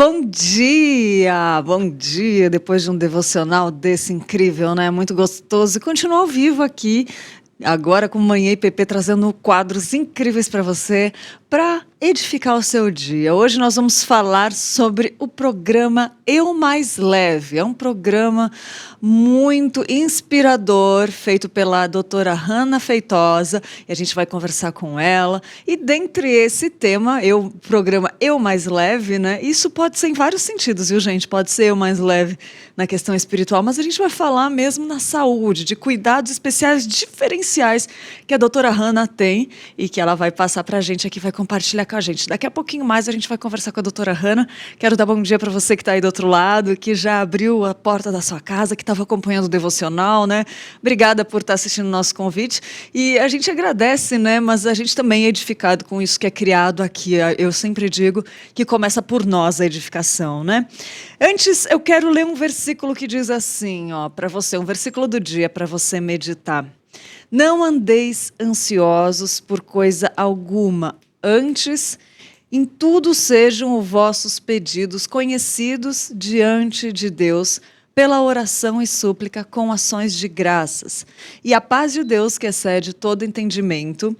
Bom dia! Bom dia! Depois de um devocional desse incrível, né? Muito gostoso. E continuar ao vivo aqui, agora com Manhã IPP, trazendo quadros incríveis para você, para edificar o seu dia. Hoje nós vamos falar sobre o programa Eu Mais Leve. É um programa muito inspirador, feito pela doutora Hannah Feitosa, e a gente vai conversar com ela. E dentre esse tema, o programa Eu Mais Leve, né? Isso pode ser em vários sentidos, viu, gente? Pode ser Eu Mais Leve na questão espiritual, mas a gente vai falar mesmo na saúde, de cuidados especiais diferenciais que a doutora Hannah tem e que ela vai passar para a gente aqui, vai compartilhar com a gente. Daqui a pouquinho mais a gente vai conversar com a doutora Hannah. Quero dar bom dia para você que está aí do outro lado, que já abriu a porta da sua casa, que estava acompanhando o devocional, né? Obrigada por estar assistindo o nosso convite. E a gente agradece, né? Mas a gente também é edificado com isso que é criado aqui. Eu sempre digo que começa por nós a edificação, né? Antes, eu quero ler um versículo que diz assim, ó, para você, um versículo do dia para você meditar. Não andeis ansiosos por coisa alguma, antes, em tudo sejam os vossos pedidos conhecidos diante de Deus, pela oração e súplica com ações de graças. E a paz de Deus, que excede todo entendimento,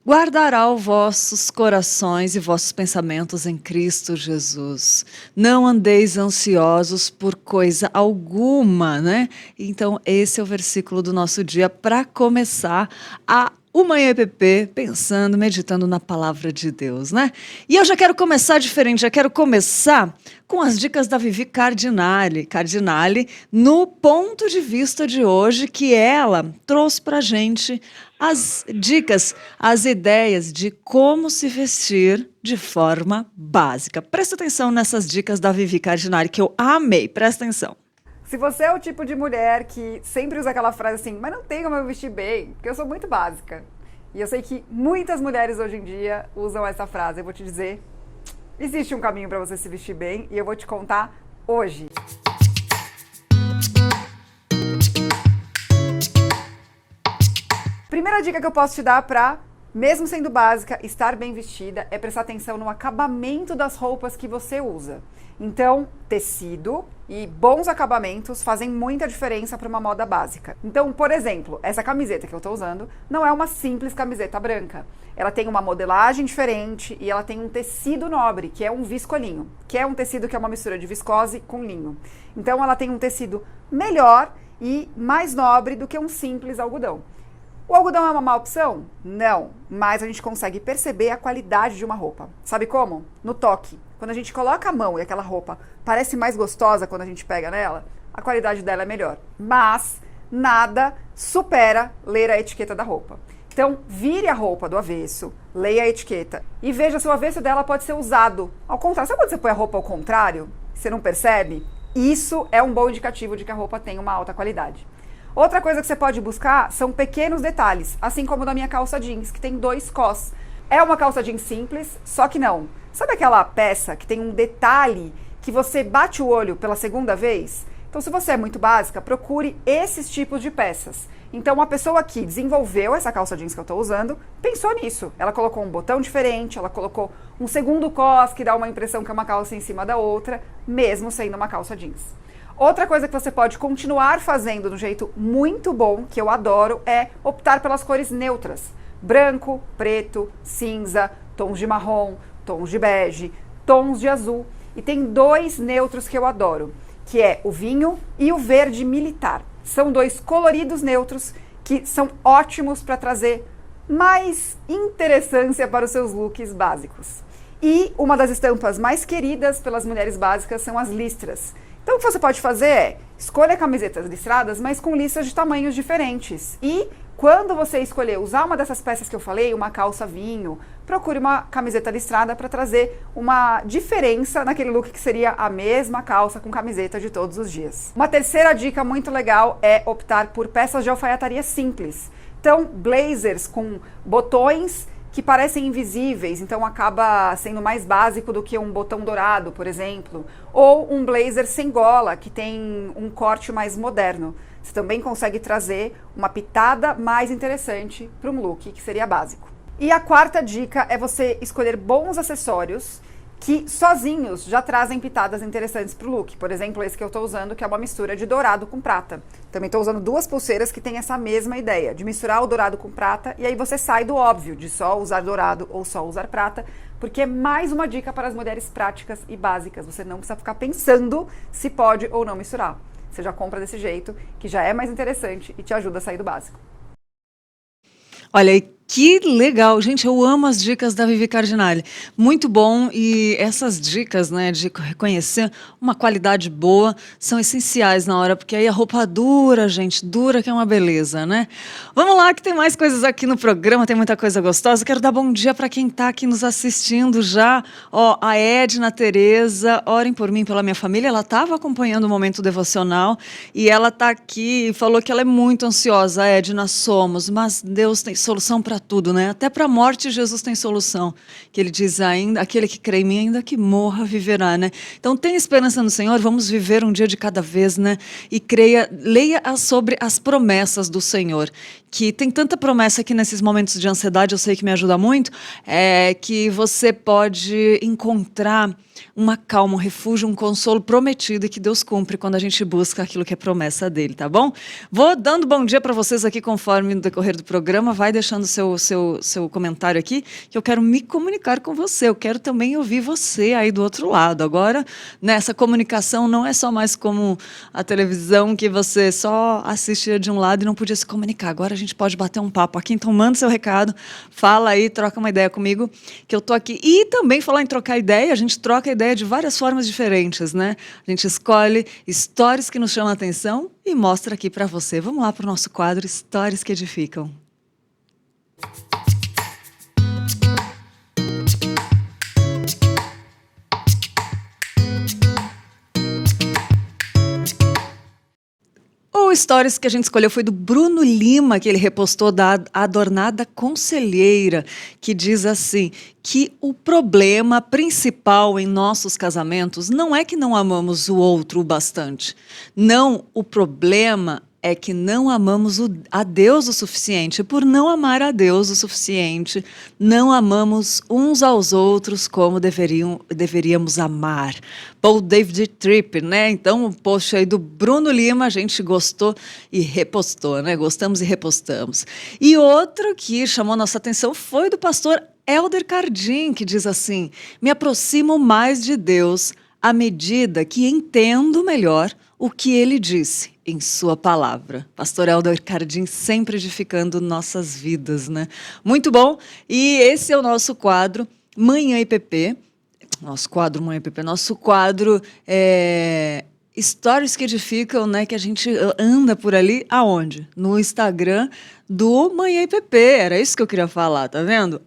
guardará os vossos corações e vossos pensamentos em Cristo Jesus. Não andeis ansiosos por coisa alguma, né? Então, esse é o versículo do nosso dia para começar o Manhã EPP, pensando, meditando na palavra de Deus, né? E eu já quero começar diferente, já quero começar com as dicas da Vivi Cardinale, no ponto de vista de hoje, que ela trouxe para a gente as dicas, as ideias de como se vestir de forma básica. Presta atenção nessas dicas da Vivi Cardinale, que eu amei, presta atenção. Se você é o tipo de mulher que sempre usa aquela frase assim, mas não tem como eu vestir bem, porque eu sou muito básica. E eu sei que muitas mulheres hoje em dia usam essa frase. Eu vou te dizer, existe um caminho para você se vestir bem e eu vou te contar hoje. Primeira dica que eu posso te dar para, mesmo sendo básica, estar bem vestida é prestar atenção no acabamento das roupas que você usa. Então, tecido e bons acabamentos fazem muita diferença para uma moda básica. Então, por exemplo, essa camiseta que eu estou usando não é uma simples camiseta branca. Ela tem uma modelagem diferente e ela tem um tecido nobre, que é um viscolinho, que é um tecido que é uma mistura de viscose com linho. Então, ela tem um tecido melhor e mais nobre do que um simples algodão. O algodão é uma má opção? Não, mas a gente consegue perceber a qualidade de uma roupa. Sabe como? No toque. Quando a gente coloca a mão e aquela roupa parece mais gostosa quando a gente pega nela, a qualidade dela é melhor. Mas nada supera ler a etiqueta da roupa. Então, vire a roupa do avesso, leia a etiqueta e veja se o avesso dela pode ser usado. Ao contrário, sabe quando você põe a roupa ao contrário? Você não percebe? Isso é um bom indicativo de que a roupa tem uma alta qualidade. Outra coisa que você pode buscar são pequenos detalhes, assim como na minha calça jeans, que tem 2 cós. É uma calça jeans simples, só que não. Sabe aquela peça que tem um detalhe que você bate o olho pela segunda vez? Então, se você é muito básica, procure esses tipos de peças. Então, a pessoa que desenvolveu essa calça jeans que eu estou usando, pensou nisso. Ela colocou um botão diferente, ela colocou um segundo cós que dá uma impressão que é uma calça em cima da outra, mesmo sendo uma calça jeans. Outra coisa que você pode continuar fazendo de um jeito muito bom, que eu adoro, é optar pelas cores neutras. Branco, preto, cinza, tons de marrom, tons de bege, tons de azul. E tem 2 neutros que eu adoro, que é o vinho e o verde militar. São 2 coloridos neutros que são ótimos para trazer mais interessância para os seus looks básicos. E uma das estampas mais queridas pelas mulheres básicas são as listras. Então, o que você pode fazer é, escolha camisetas listradas, mas com listras de tamanhos diferentes. E, quando você escolher usar uma dessas peças que eu falei, uma calça vinho, procure uma camiseta listrada para trazer uma diferença naquele look que seria a mesma calça com camiseta de todos os dias. Uma terceira dica muito legal é optar por peças de alfaiataria simples. Então, blazers com botões que parecem invisíveis, então acaba sendo mais básico do que um botão dourado, por exemplo, ou um blazer sem gola, que tem um corte mais moderno. Você também consegue trazer uma pitada mais interessante para um look que seria básico. E a quarta dica é você escolher bons acessórios que sozinhos já trazem pitadas interessantes para o look. Por exemplo, esse que eu estou usando, que é uma mistura de dourado com prata. Também estou usando 2 pulseiras que têm essa mesma ideia, de misturar o dourado com prata, e aí você sai do óbvio de só usar dourado ou só usar prata, porque é mais uma dica para as mulheres práticas e básicas. Você não precisa ficar pensando se pode ou não misturar. Você já compra desse jeito, que já é mais interessante e te ajuda a sair do básico. Olha aí, que legal. Gente, eu amo as dicas da Vivi Cardinale. Muito bom. E essas dicas, né, de reconhecer uma qualidade boa são essenciais na hora, porque aí a roupa dura, gente, dura que é uma beleza, né? Vamos lá, que tem mais coisas aqui no programa, tem muita coisa gostosa. Quero dar bom dia para quem está aqui nos assistindo já. Ó, a Edna Tereza, orem por mim, pela minha família. Ela estava acompanhando o momento devocional e ela está aqui e falou que ela é muito ansiosa. Edna, somos, mas Deus tem solução para tudo, né? Até para a morte Jesus tem solução. Que ele diz ainda, aquele que crê em mim, ainda que morra, viverá, né? Então tem esperança no Senhor, vamos viver um dia de cada vez, né? E leia sobre as promessas do Senhor. Que tem tanta promessa aqui nesses momentos de ansiedade, eu sei que me ajuda muito, que você pode encontrar uma calma, um refúgio, um consolo prometido e que Deus cumpre quando a gente busca aquilo que é promessa dele, tá bom? Vou dando bom dia para vocês aqui conforme no decorrer do programa, vai deixando seu comentário aqui, que eu quero me comunicar com você, eu quero também ouvir você aí do outro lado. Agora, nessa comunicação não é só mais como a televisão que você só assistia de um lado e não podia se comunicar, agora a gente pode bater um papo aqui, então manda seu recado, fala aí, troca uma ideia comigo, que eu tô aqui. E também falar em trocar ideia, a gente troca ideia de várias formas diferentes, né? A gente escolhe histórias que nos chamam a atenção e mostra aqui para você. Vamos lá para o nosso quadro Histórias que Edificam. O Stories que a gente escolheu foi do Bruno Lima, que ele repostou da Adornada Conselheira, que diz assim, que o problema principal em nossos casamentos não é que não amamos o outro o bastante. Não, o problema é que não amamos a Deus o suficiente. Por não amar a Deus o suficiente, não amamos uns aos outros como deveríamos amar. Paul David Tripp, né? Então, o post aí do Bruno Lima, a gente gostou e repostou, né? Gostamos e repostamos. E outro que chamou nossa atenção foi do pastor Elder Cardim, que diz assim, me aproximo mais de Deus à medida que entendo melhor o que ele disse em sua palavra. Pastor Elder Cardim sempre edificando nossas vidas, né? Muito bom. E esse é o nosso quadro Manhã IPP. Nosso quadro Manhã IPP. Nosso quadro Histórias que Edificam, né? Que a gente anda por ali. Aonde? No Instagram do Manhã IPP. Era isso que eu queria falar, tá vendo?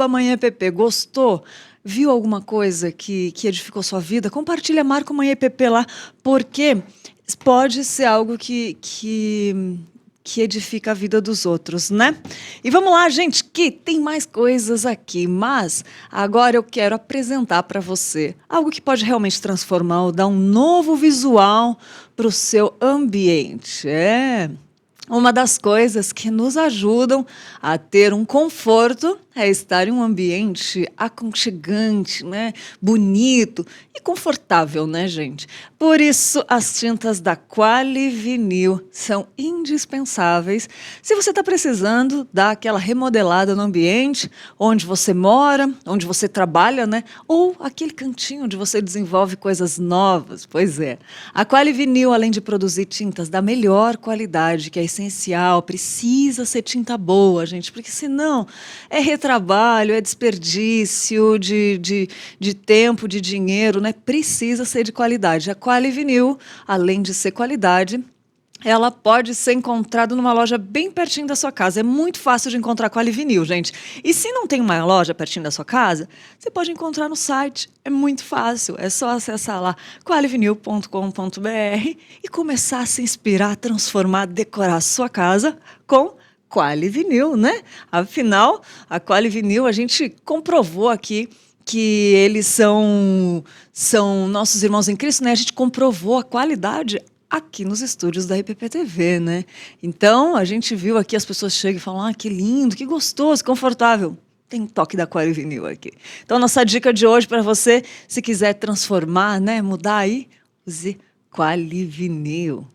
@Manhã IPP. Gostou? Viu alguma coisa que edificou sua vida? Compartilha, marca o Manhã IPP lá, porque pode ser algo que edifica a vida dos outros, né? E vamos lá, gente, que tem mais coisas aqui, mas agora eu quero apresentar para você algo que pode realmente transformar ou dar um novo visual para o seu ambiente. Uma das coisas que nos ajudam a ter um conforto é estar em um ambiente aconchegante, né? Bonito e confortável, né, gente? Por isso, as tintas da Quali Vinil são indispensáveis se você está precisando dar aquela remodelada no ambiente onde você mora, onde você trabalha, né? Ou aquele cantinho onde você desenvolve coisas novas. Pois é. A Quali Vinil, além de produzir tintas da melhor qualidade, que é essencial, precisa ser tinta boa, gente, porque senão é retrabalho, é desperdício de tempo, de dinheiro, né? Precisa ser de qualidade. A Quali Vinil, além de ser qualidade, ela pode ser encontrada numa loja bem pertinho da sua casa. É muito fácil de encontrar Quali Vinil, gente. E se não tem uma loja pertinho da sua casa, você pode encontrar no site. É muito fácil. É só acessar lá qualivinil.com.br e começar a se inspirar, transformar, decorar a sua casa com Quali Vinil, né? Afinal, a Quali Vinil, a gente comprovou aqui que eles são nossos irmãos em Cristo, né? A gente comprovou a qualidade aqui nos estúdios da IPP-TV, né? Então, a gente viu aqui as pessoas chegam e falam, que lindo, que gostoso, confortável. tem um toque da Qualivinil aqui. Então, nossa dica de hoje para você, se quiser transformar, né, mudar aí, use Qualivinil.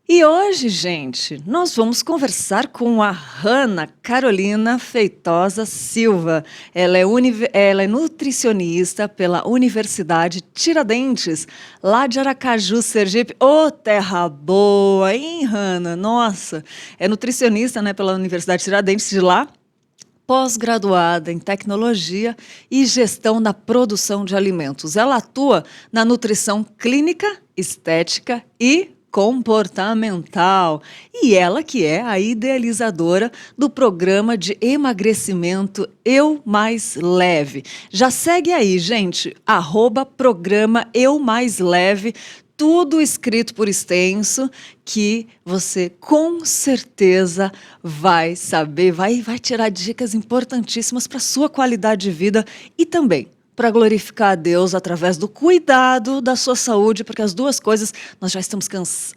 E hoje, gente, nós vamos conversar com a Hanna Carolina Feitosa Silva. Ela é nutricionista pela Universidade Tiradentes, lá de Aracaju, Sergipe. Ô, terra boa, hein, Hanna? Nossa, é nutricionista, né, pela Universidade Tiradentes de lá, pós-graduada em tecnologia e gestão da produção de alimentos. Ela atua na nutrição clínica, estética e comportamental. E ela que é a idealizadora do programa de emagrecimento Eu Mais Leve. Já segue aí, gente, @programa Eu Mais Leve, tudo escrito por extenso, que você com certeza vai saber, vai tirar dicas importantíssimas para a sua qualidade de vida e também para glorificar a Deus através do cuidado da sua saúde, porque as duas coisas, nós já estamos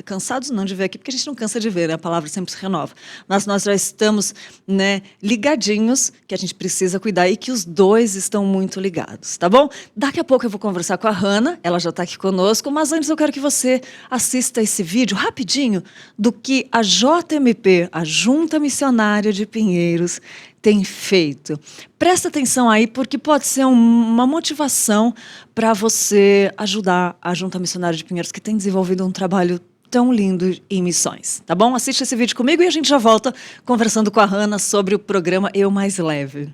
cansados não de ver aqui, porque a gente não cansa de ver, né? A palavra sempre se renova, mas nós já estamos, né, ligadinhos, que a gente precisa cuidar e que os dois estão muito ligados, tá bom? Daqui a pouco eu vou conversar com a Hanna, ela já está aqui conosco, mas antes eu quero que você assista esse vídeo rapidinho do que a JMP, a Junta Missionária de Pinheiros, tem feito. Presta atenção aí, porque pode ser uma motivação para você ajudar a Junta Missionária de Pinheiros, que tem desenvolvido um trabalho tão lindo em missões, tá bom? Assiste esse vídeo comigo e a gente já volta conversando com a Hanna sobre o programa Eu Mais Leve.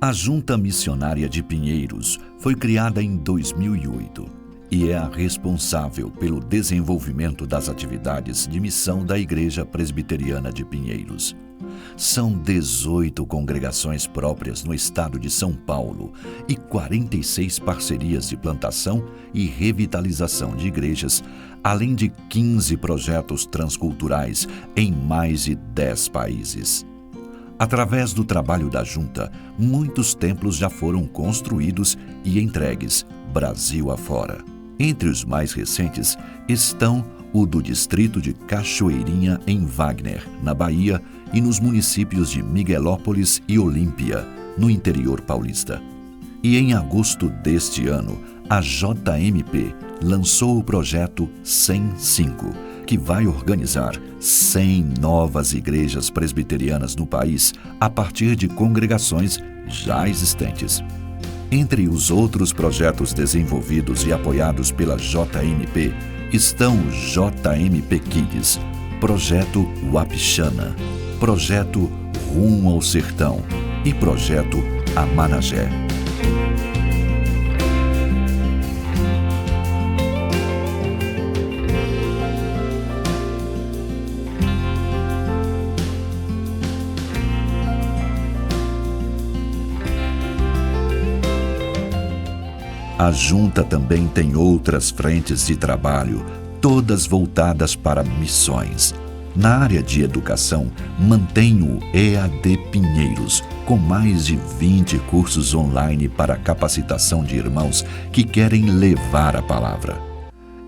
A Junta Missionária de Pinheiros foi criada em 2008 e é a responsável pelo desenvolvimento das atividades de missão da Igreja Presbiteriana de Pinheiros. São 18 congregações próprias no estado de São Paulo e 46 parcerias de plantação e revitalização de igrejas, além de 15 projetos transculturais em mais de 10 países. Através do trabalho da Junta, muitos templos já foram construídos e entregues, Brasil afora. Entre os mais recentes estão o do distrito de Cachoeirinha, em Wagner, na Bahia, e nos municípios de Miguelópolis e Olímpia, no interior paulista. E em agosto deste ano, a JMP lançou o projeto 105, que vai organizar 100 novas igrejas presbiterianas no país a partir de congregações já existentes. Entre os outros projetos desenvolvidos e apoiados pela JMP estão o JMP Kids, Projeto Wapixana, Projeto Rumo ao Sertão e Projeto Amanagé. A Junta também tem outras frentes de trabalho, todas voltadas para missões. Na área de educação, mantém o EAD Pinheiros, com mais de 20 cursos online para capacitação de irmãos que querem levar a palavra.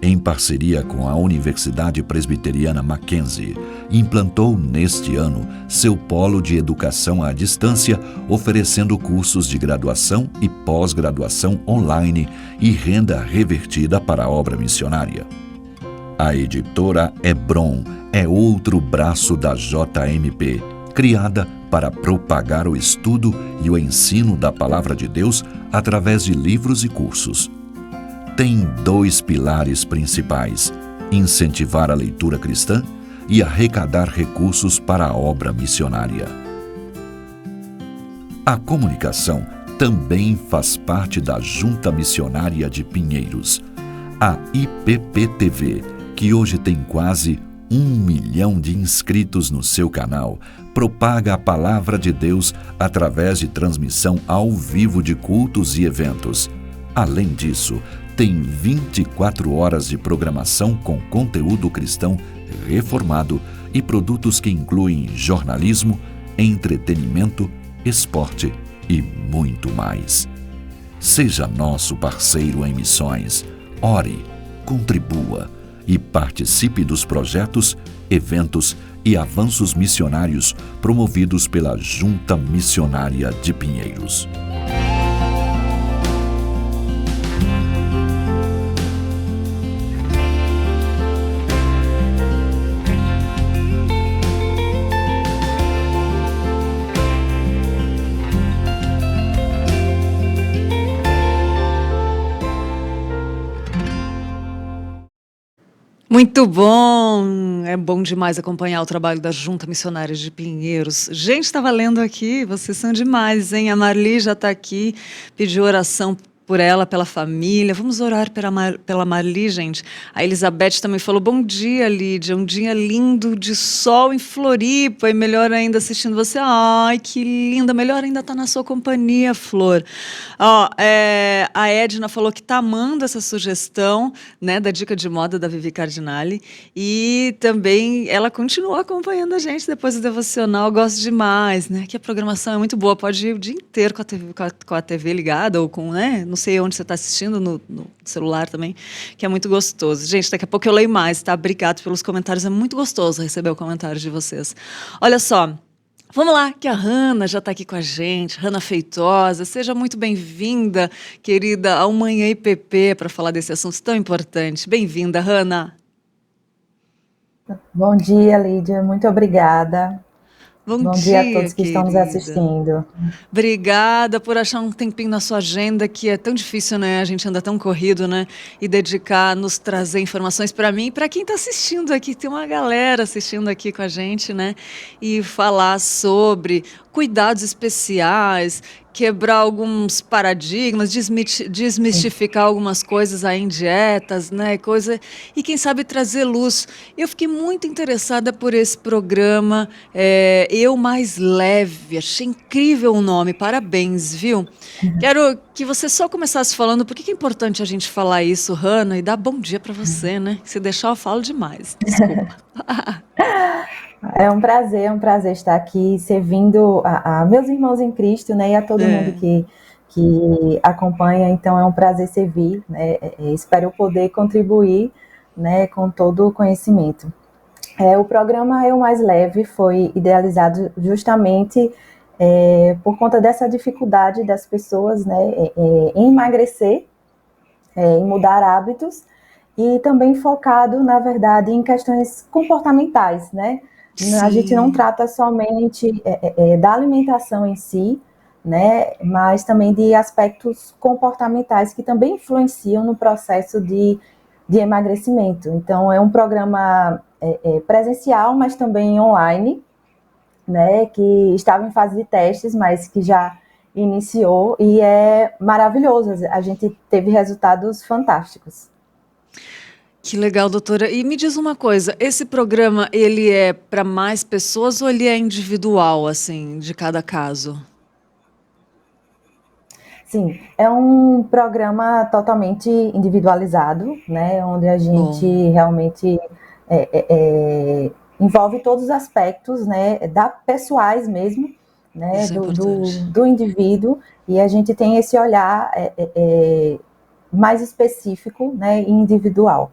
Em parceria com a Universidade Presbiteriana Mackenzie, implantou neste ano seu polo de educação à distância, oferecendo cursos de graduação e pós-graduação online e renda revertida para a obra missionária. A editora Hebron é outro braço da JMP, criada para propagar o estudo e o ensino da Palavra de Deus através de livros e cursos. Tem 2 pilares principais: incentivar a leitura cristã e arrecadar recursos para a obra missionária. A comunicação também faz parte da Junta Missionária de Pinheiros. A IPP-TV, que hoje tem quase 1 milhão de inscritos no seu canal, propaga a Palavra de Deus através de transmissão ao vivo de cultos e eventos. Além disso, tem 24 horas de programação com conteúdo cristão reformado e produtos que incluem jornalismo, entretenimento, esporte e muito mais. Seja nosso parceiro em missões, ore, contribua e participe dos projetos, eventos e avanços missionários promovidos pela Junta Missionária de Pinheiros. Muito bom! É bom demais acompanhar o trabalho da Junta Missionária de Pinheiros. Gente, estava lendo aqui, vocês são demais, hein? A Marli já está aqui, pediu oração por ela, pela família. Vamos orar pela Marli, gente. A Elizabeth também falou, bom dia, Lídia, um dia lindo de sol em Floripa e melhor ainda assistindo você. Ai, que linda, melhor ainda estar na sua companhia, Flor. Ó, a Edna falou que está amando essa sugestão, né, da dica de moda da Vivi Cardinale, e também ela continua acompanhando a gente depois do devocional, gosto demais, né, que a programação é muito boa, pode ir o dia inteiro com a TV ligada ou com, né, não sei onde você está assistindo, no celular também, que é muito gostoso. Gente, daqui a pouco eu leio mais, tá? Obrigado pelos comentários, é muito gostoso receber o comentário de vocês. Olha só, vamos lá, que a Hanna já está aqui com a gente, Hanna Feitosa, seja muito bem-vinda, querida, ao Manhã IPP, para falar desse assunto tão importante. Bem-vinda, Hanna. Bom dia, Lídia, muito obrigada. Bom dia a todos que estão nos assistindo. Obrigada por achar um tempinho na sua agenda, que é tão difícil, né? A gente anda tão corrido, né? E dedicar, nos trazer informações para mim e para quem está assistindo aqui. Tem uma galera assistindo aqui com a gente, né? E falar sobre cuidados especiais, quebrar alguns paradigmas, desmistificar algumas coisas aí em dietas, né? E quem sabe trazer luz. Eu fiquei muito interessada por esse programa, Eu Mais Leve. Achei incrível o nome, parabéns, viu? Quero que você só começasse falando por que é importante a gente falar isso, Hanna, e dar bom dia para você, né? Se deixar eu falo demais, desculpa. É um prazer estar aqui servindo a meus irmãos em Cristo, né, e a todo mundo que acompanha, então é um prazer servir, né, espero poder contribuir, né, com todo o conhecimento. O programa Eu Mais Leve foi idealizado justamente por conta dessa dificuldade das pessoas, né, em emagrecer, em mudar hábitos, e também focado, na verdade, em questões comportamentais, né? Sim. A gente não trata somente da alimentação em si, né, mas também de aspectos comportamentais que também influenciam no processo de emagrecimento. Então, é um programa presencial, mas também online, né, que estava em fase de testes, mas que já iniciou e é maravilhoso. A gente teve resultados fantásticos. Que legal, doutora. E me diz uma coisa, esse programa, ele é para mais pessoas ou ele é individual, assim, de cada caso? Sim, é um programa totalmente individualizado, né, onde a gente realmente envolve todos os aspectos, né, pessoais mesmo, né, do indivíduo, e a gente tem esse olhar mais específico, né, e individual.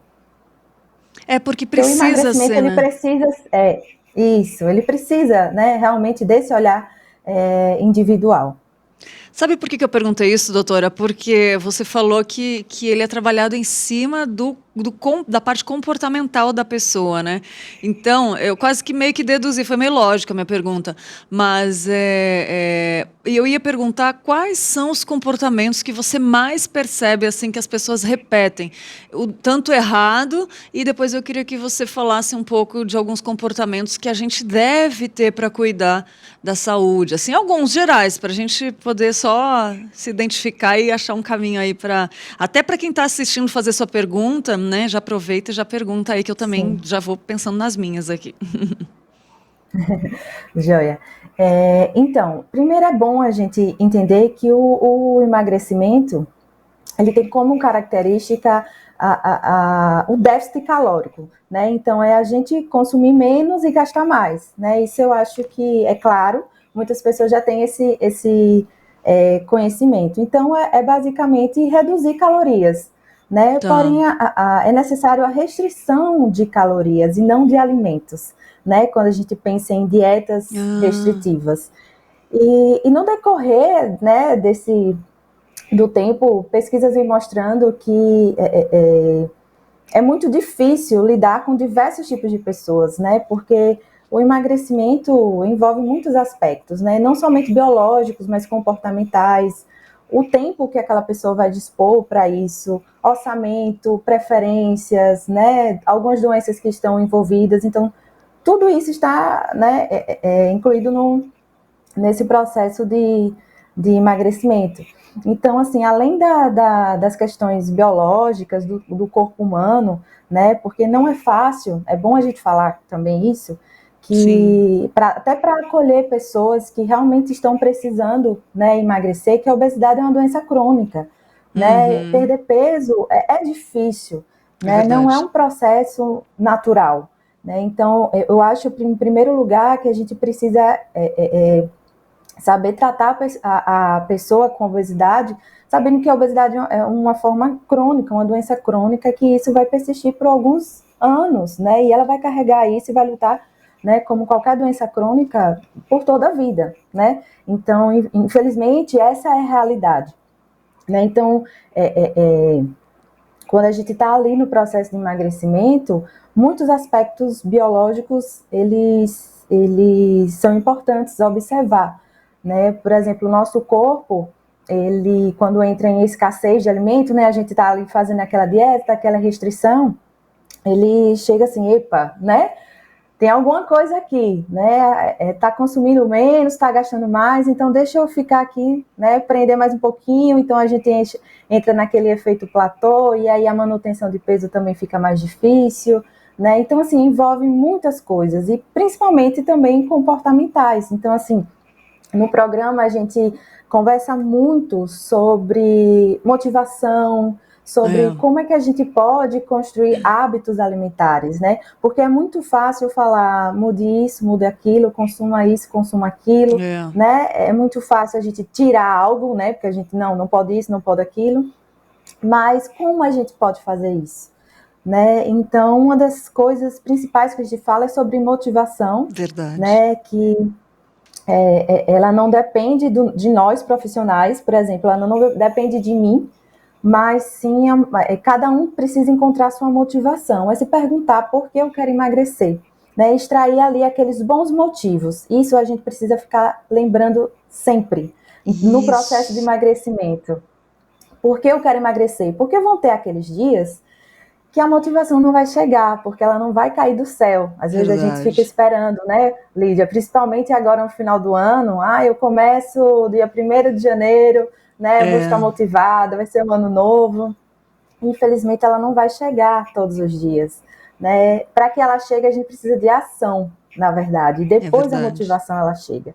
Porque precisa então, o emagrecimento, ser, né? Ele precisa, né, realmente desse olhar individual. Sabe por que eu perguntei isso, doutora? Porque você falou que ele é trabalhado em cima da parte comportamental da pessoa, né? Então, eu quase que meio que deduzi, foi meio lógica a minha pergunta, mas eu ia perguntar quais são os comportamentos que você mais percebe, assim, que as pessoas repetem, o tanto errado, e depois eu queria que você falasse um pouco de alguns comportamentos que a gente deve ter para cuidar da saúde, assim, alguns gerais, para a gente poder só se identificar e achar um caminho aí até para quem está assistindo fazer sua pergunta, né? Já aproveita e já pergunta aí, que eu também já vou pensando nas minhas aqui. Joia. Então, primeiro é bom a gente entender que o emagrecimento, ele tem como característica o déficit calórico, né? Então, é a gente consumir menos e gastar mais, né? Isso eu acho que é claro, muitas pessoas já têm esse conhecimento. Então, é basicamente reduzir calorias, né? Tá. Porém, é necessário a restrição de calorias e não de alimentos, né? Quando a gente pensa em dietas restritivas. E no decorrer, né, do tempo, pesquisas vêm mostrando que é muito difícil lidar com diversos tipos de pessoas, né? Porque o emagrecimento envolve muitos aspectos, né? Não somente biológicos, mas comportamentais, o tempo que aquela pessoa vai dispor para isso, orçamento, preferências, né? Algumas doenças que estão envolvidas. Então, tudo isso está, né, incluído nesse processo de emagrecimento. Então, assim, além das questões biológicas do corpo humano, né, porque não é fácil, é bom a gente falar também isso, que até para acolher pessoas que realmente estão precisando, né, emagrecer, que a obesidade é uma doença crônica, né, perder peso é difícil, né, não é um processo natural, né, então eu acho, em primeiro lugar, que a gente precisa saber tratar a pessoa com obesidade, sabendo que a obesidade é uma forma crônica, uma doença crônica, que isso vai persistir por alguns anos, né? E ela vai carregar isso e vai lutar, né, como qualquer doença crônica, por toda a vida, né? Então, infelizmente, essa é a realidade, né? Então, quando a gente está ali no processo de emagrecimento, muitos aspectos biológicos, eles são importantes observar, né? Por exemplo, o nosso corpo, ele, quando entra em escassez de alimento, né, a gente está ali fazendo aquela dieta, aquela restrição, ele chega assim, epa, né? Tem alguma coisa aqui, né? Tá consumindo menos, tá gastando mais, então deixa eu ficar aqui, né? Prender mais um pouquinho, então a gente entra naquele efeito platô, e aí a manutenção de peso também fica mais difícil, né? Então, assim, envolve muitas coisas, e principalmente também comportamentais. Então, assim, no programa a gente conversa muito sobre motivação, sobre como é que a gente pode construir hábitos alimentares, né? Porque é muito fácil falar, mude isso, mude aquilo, consuma isso, consuma aquilo, né? É muito fácil a gente tirar algo, né? Porque a gente não pode isso, não pode aquilo. Mas como a gente pode fazer isso? Né? Então, uma das coisas principais que a gente fala é sobre motivação, né? Que ela não depende de nós profissionais, por exemplo, ela não depende de mim, mas sim, cada um precisa encontrar sua motivação, é se perguntar por que eu quero emagrecer, né? Extrair ali aqueles bons motivos. Isso a gente precisa ficar lembrando sempre, no processo de emagrecimento. Por que eu quero emagrecer? Porque vão ter aqueles dias que a motivação não vai chegar, porque ela não vai cair do céu. Às vezes a gente fica esperando, né, Lídia? Principalmente agora no final do ano, eu começo dia 1º de janeiro, né, vou estar motivada, vai ser um ano novo. Infelizmente ela não vai chegar todos os dias, né? Para que ela chegue, a gente precisa de ação, na verdade, e depois a motivação ela chega.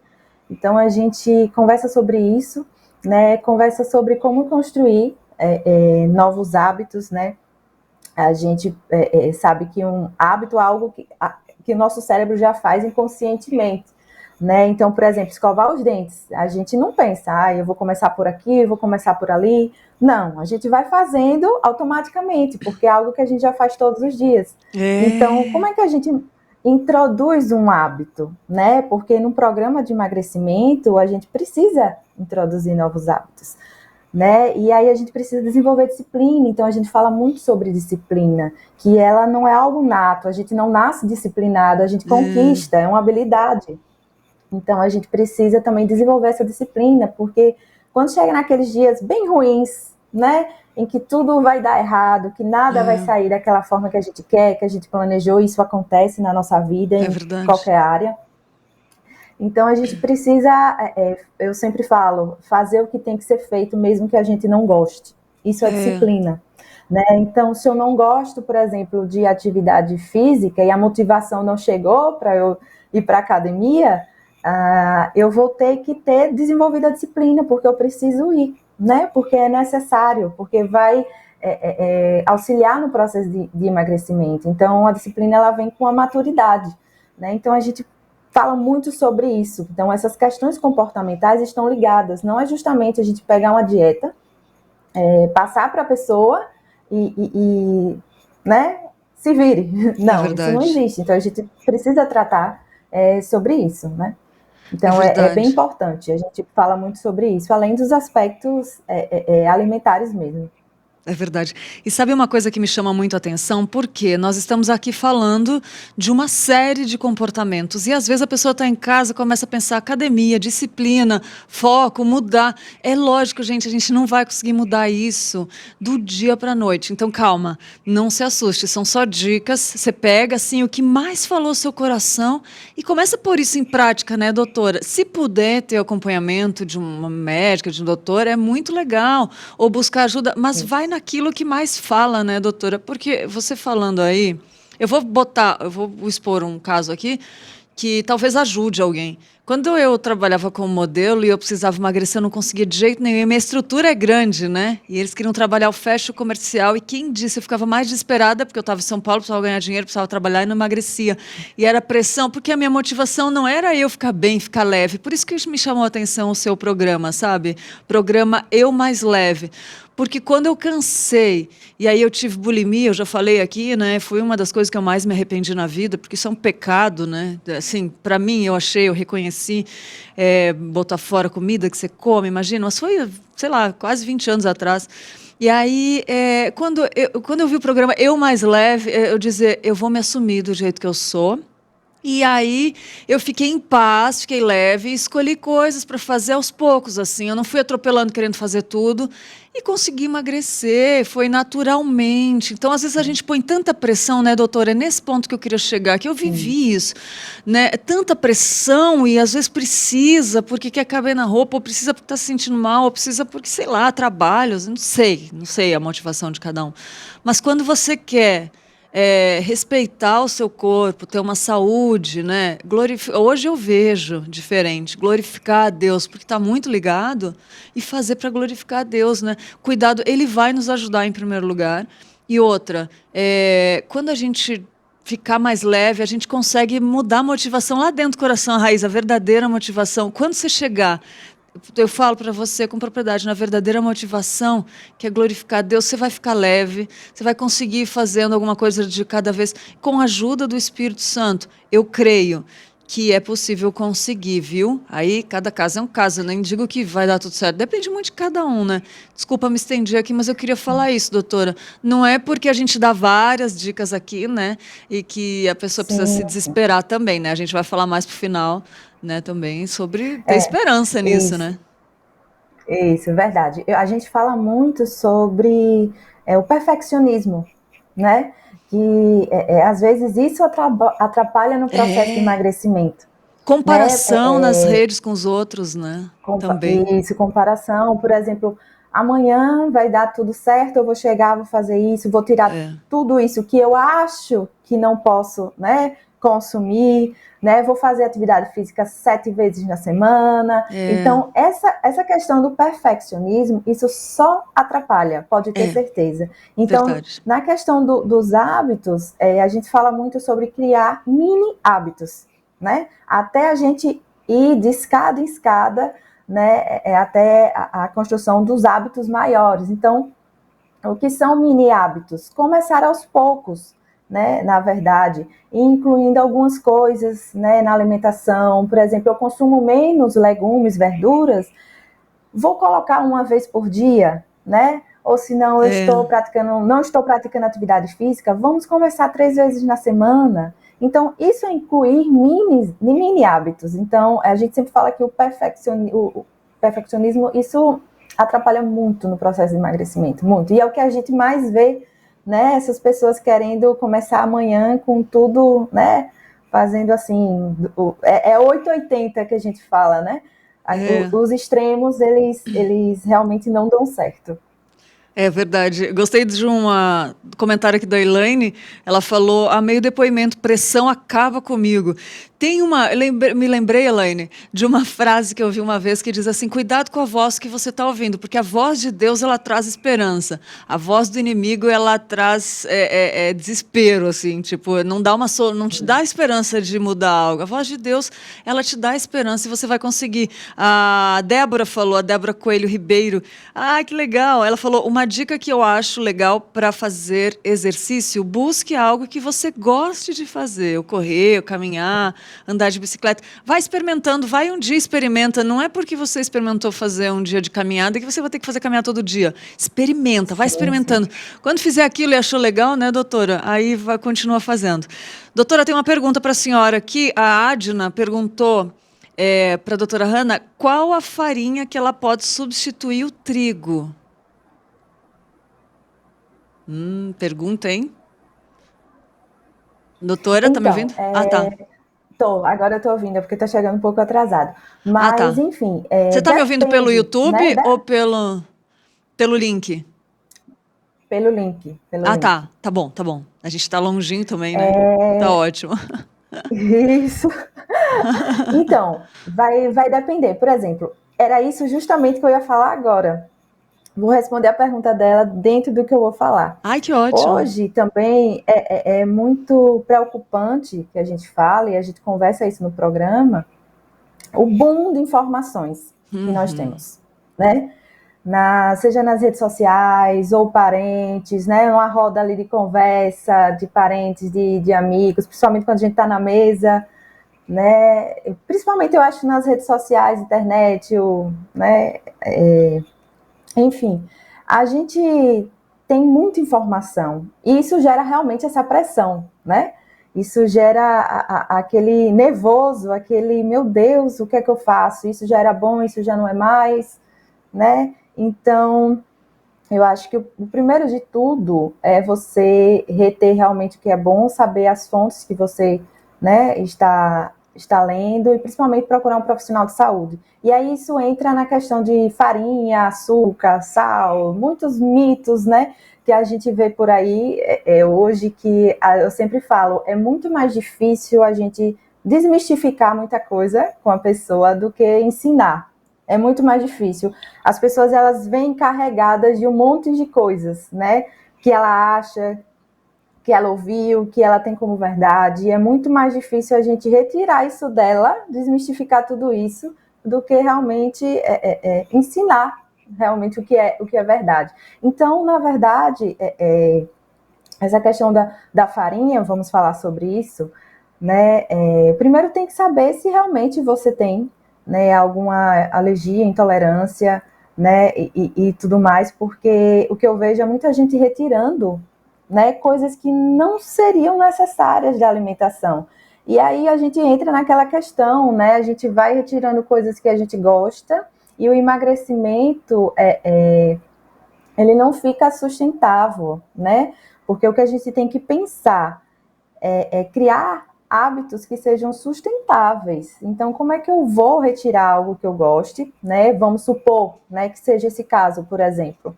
Então a gente conversa sobre isso, né, conversa sobre como construir novos hábitos, né? A gente sabe que um hábito é algo que o nosso cérebro já faz inconscientemente, né? Então, por exemplo, escovar os dentes, a gente não pensa, eu vou começar por aqui, eu vou começar por ali. Não, a gente vai fazendo automaticamente, porque é algo que a gente já faz todos os dias. Então, como é que a gente introduz um hábito, né? Porque no programa de emagrecimento, a gente precisa introduzir novos hábitos, né? E aí a gente precisa desenvolver disciplina, então a gente fala muito sobre disciplina, que ela não é algo nato, a gente não nasce disciplinado, a gente conquista, é uma habilidade. Então a gente precisa também desenvolver essa disciplina, porque quando chega naqueles dias bem ruins, né, em que tudo vai dar errado, que nada vai sair daquela forma que a gente quer, que a gente planejou, isso acontece na nossa vida, em qualquer área. Então, a gente precisa, eu sempre falo, fazer o que tem que ser feito, mesmo que a gente não goste. Isso é disciplina, né? Então, se eu não gosto, por exemplo, de atividade física e a motivação não chegou para eu ir para a academia, eu vou ter que ter desenvolvido a disciplina, porque eu preciso ir, né? Porque é necessário, porque vai auxiliar no processo de emagrecimento. Então, a disciplina, ela vem com a maturidade, né? Então, a gente fala muito sobre isso. Então, essas questões comportamentais estão ligadas. Não é justamente a gente pegar uma dieta, passar para a pessoa né, se vire. Não, isso não verdade. existe. Então a gente precisa tratar sobre isso, né? É Então é bem verdade. importante. A gente fala muito sobre isso, além dos aspectos alimentares mesmo. É verdade. E sabe uma coisa que me chama muito a atenção? Porque nós estamos aqui falando de uma série de comportamentos. E às vezes a pessoa está em casa e começa a pensar academia, disciplina, foco, mudar. É lógico, gente, a gente não vai conseguir mudar isso do dia para a noite. Então, calma, não se assuste. São só dicas. Você pega assim o que mais falou seu coração e começa a pôr isso em prática, né, doutora? Se puder ter acompanhamento de uma médica, de um doutor, é muito legal. Ou buscar ajuda, mas vai naquilo que mais fala, né, doutora? Porque você falando aí, eu vou expor um caso aqui que talvez ajude alguém. Quando eu trabalhava como modelo e eu precisava emagrecer, eu não conseguia de jeito nenhum. E minha estrutura é grande, né? E eles queriam trabalhar o fashion comercial. E quem disse? Eu ficava mais desesperada, porque eu estava em São Paulo, precisava ganhar dinheiro, precisava trabalhar e não emagrecia. E era pressão, porque a minha motivação não era eu ficar bem, ficar leve. Por isso que me chamou a atenção o seu programa, sabe? Programa Eu Mais Leve. Porque quando eu cansei, e aí eu tive bulimia, eu já falei aqui, né? Foi uma das coisas que eu mais me arrependi na vida, porque isso é um pecado, né? Assim, para mim, eu reconheci, botar fora comida que você come, imagina, mas foi, sei lá, quase 20 anos atrás. E aí, quando eu vi o programa Eu Mais Leve, eu dizer, eu vou me assumir do jeito que eu sou. E aí eu fiquei em paz, fiquei leve, e escolhi coisas para fazer aos poucos, assim. Eu não fui atropelando, querendo fazer tudo, e consegui emagrecer, foi naturalmente. Então, às vezes a gente põe tanta pressão, né, doutora? É nesse ponto que eu queria chegar, que eu vivi isso, né? Tanta pressão e às vezes precisa porque quer caber na roupa, ou precisa porque está se sentindo mal, ou precisa porque, sei lá, trabalhos, não sei a motivação de cada um. Mas quando você quer respeitar o seu corpo, ter uma saúde, né? Hoje eu vejo diferente, glorificar a Deus, porque está muito ligado, e fazer para glorificar a Deus, né? Cuidado, Ele vai nos ajudar em primeiro lugar. E outra, quando a gente ficar mais leve, a gente consegue mudar a motivação lá dentro do coração, a raiz, a verdadeira motivação. Quando você chegar, eu falo para você com propriedade, na verdadeira motivação, que é glorificar a Deus, você vai ficar leve, você vai conseguir ir fazendo alguma coisa de cada vez, com a ajuda do Espírito Santo. Eu creio que é possível conseguir, viu? Aí cada caso é um caso, eu nem digo que vai dar tudo certo, depende muito de cada um, né? Desculpa me estender aqui, mas eu queria falar isso, doutora. Não é porque a gente dá várias dicas aqui, né? E que a pessoa precisa se Sim, desesperar também, né? A gente vai falar mais pro final, né, também sobre ter é, esperança nisso, isso. né? Isso, verdade. A gente fala muito sobre o perfeccionismo, né? Que às vezes isso atrapalha no processo de É, emagrecimento, né? comparação nas redes com os outros, né? Também. Isso, comparação, por exemplo, amanhã vai dar tudo certo, eu vou chegar, vou fazer isso, vou tirar É, tudo isso que eu acho que não posso, né, consumir, né, vou fazer atividade física 7 vezes na semana. é, Então, essa questão do perfeccionismo, isso só atrapalha, pode ter é, certeza. Então, verdade. na questão dos hábitos, a gente fala muito sobre criar mini hábitos, né, até a gente ir de escada em escada, né, até a construção dos hábitos maiores. Então, o que são mini hábitos? Começar aos poucos, né, na verdade, incluindo algumas coisas, né, na alimentação. Por exemplo, eu consumo menos legumes, verduras, vou colocar uma vez por dia, né? Ou se não, É, não estou praticando atividade física, vamos começar 3 vezes na semana. Então, isso é incluir mini hábitos. Então, a gente sempre fala que o perfeccionismo, isso atrapalha muito no processo de emagrecimento, muito. E é o que a gente mais vê, né? Essas pessoas querendo começar amanhã com tudo, né? Fazendo assim, 880 que a gente fala, né? é. Os extremos, eles realmente não dão certo. É verdade. Gostei de um comentário aqui da Elaine. Ela falou: a meio depoimento, pressão acaba comigo. Tem uma. Me lembrei, Elaine, de uma frase que eu ouvi uma vez que diz assim: cuidado com a voz que você está ouvindo, porque a voz de Deus ela traz esperança. A voz do inimigo ela traz desespero, assim, tipo, não te dá esperança de mudar algo. A voz de Deus ela te dá esperança e você vai conseguir. A Débora falou, a Débora Coelho Ribeiro. Ah, que legal! Ela falou: uma uma dica que eu acho legal para fazer exercício, busque algo que você goste de fazer, ou correr, ou caminhar, andar de bicicleta. Vai experimentando, vai um dia experimenta. Não é porque você experimentou fazer um dia de caminhada que você vai ter que fazer caminhada todo dia. Experimenta, vai experimentando. Quando fizer aquilo e achou legal, né, doutora? Aí vai, continua fazendo. Doutora, tem uma pergunta para a senhora aqui. A Adna perguntou para a doutora Hanna, qual a farinha que ela pode substituir o trigo? Pergunta, hein? Doutora, tá me Então, ouvindo? Tá. agora eu tô ouvindo, é porque tá chegando um pouco atrasado. Mas, Tá. enfim, Você tá me ouvindo pelo depende, né, YouTube ou pelo link? pelo link, pelo link. Tá bom, tá bom. A gente tá longinho também, né? Tá ótimo. Isso. Então, vai depender. Por exemplo, era isso justamente que eu ia falar agora. Vou responder a pergunta dela dentro do que eu vou falar. Ai, que ótimo. Hoje também é muito preocupante que a gente fale, e a gente conversa isso no programa, o boom de informações que nós temos, né? Seja nas redes sociais ou parentes, né? Uma roda ali de conversa de parentes, de amigos, principalmente quando a gente está na mesa, né? Principalmente eu acho nas redes sociais, internet, né? Enfim, a gente tem muita informação e isso gera realmente essa pressão, né? Isso gera aquele nervoso, aquele, meu Deus, o que é que eu faço? Isso já era bom, isso já não é mais, né? Então, eu acho que o primeiro de tudo é você reter realmente o que é bom, saber as fontes que você, né, está lendo e principalmente procurar um profissional de saúde. E aí isso entra na questão de farinha, açúcar, sal, muitos mitos, né, que a gente vê por aí hoje, que eu sempre falo, é muito mais difícil a gente desmistificar muita coisa com a pessoa do que ensinar. É muito mais difícil. As pessoas, elas vêm carregadas de um monte de coisas, né, que ela acha, que ela ouviu, que ela tem como verdade, e é muito mais difícil a gente retirar isso dela, desmistificar tudo isso, do que realmente ensinar realmente o que é verdade. Então, na verdade, essa questão da farinha, vamos falar sobre isso, né? Primeiro tem que saber se realmente você tem, né, alguma alergia, intolerância, né, e tudo mais, porque o que eu vejo é muita gente retirando, né, coisas que não seriam necessárias da alimentação. E aí a gente entra naquela questão, né, a gente vai retirando coisas que a gente gosta, e o emagrecimento, ele não fica sustentável, né, porque o que a gente tem que pensar é criar hábitos que sejam sustentáveis. Então, como é que eu vou retirar algo que eu goste, né? Vamos supor, né, que seja esse caso, por exemplo,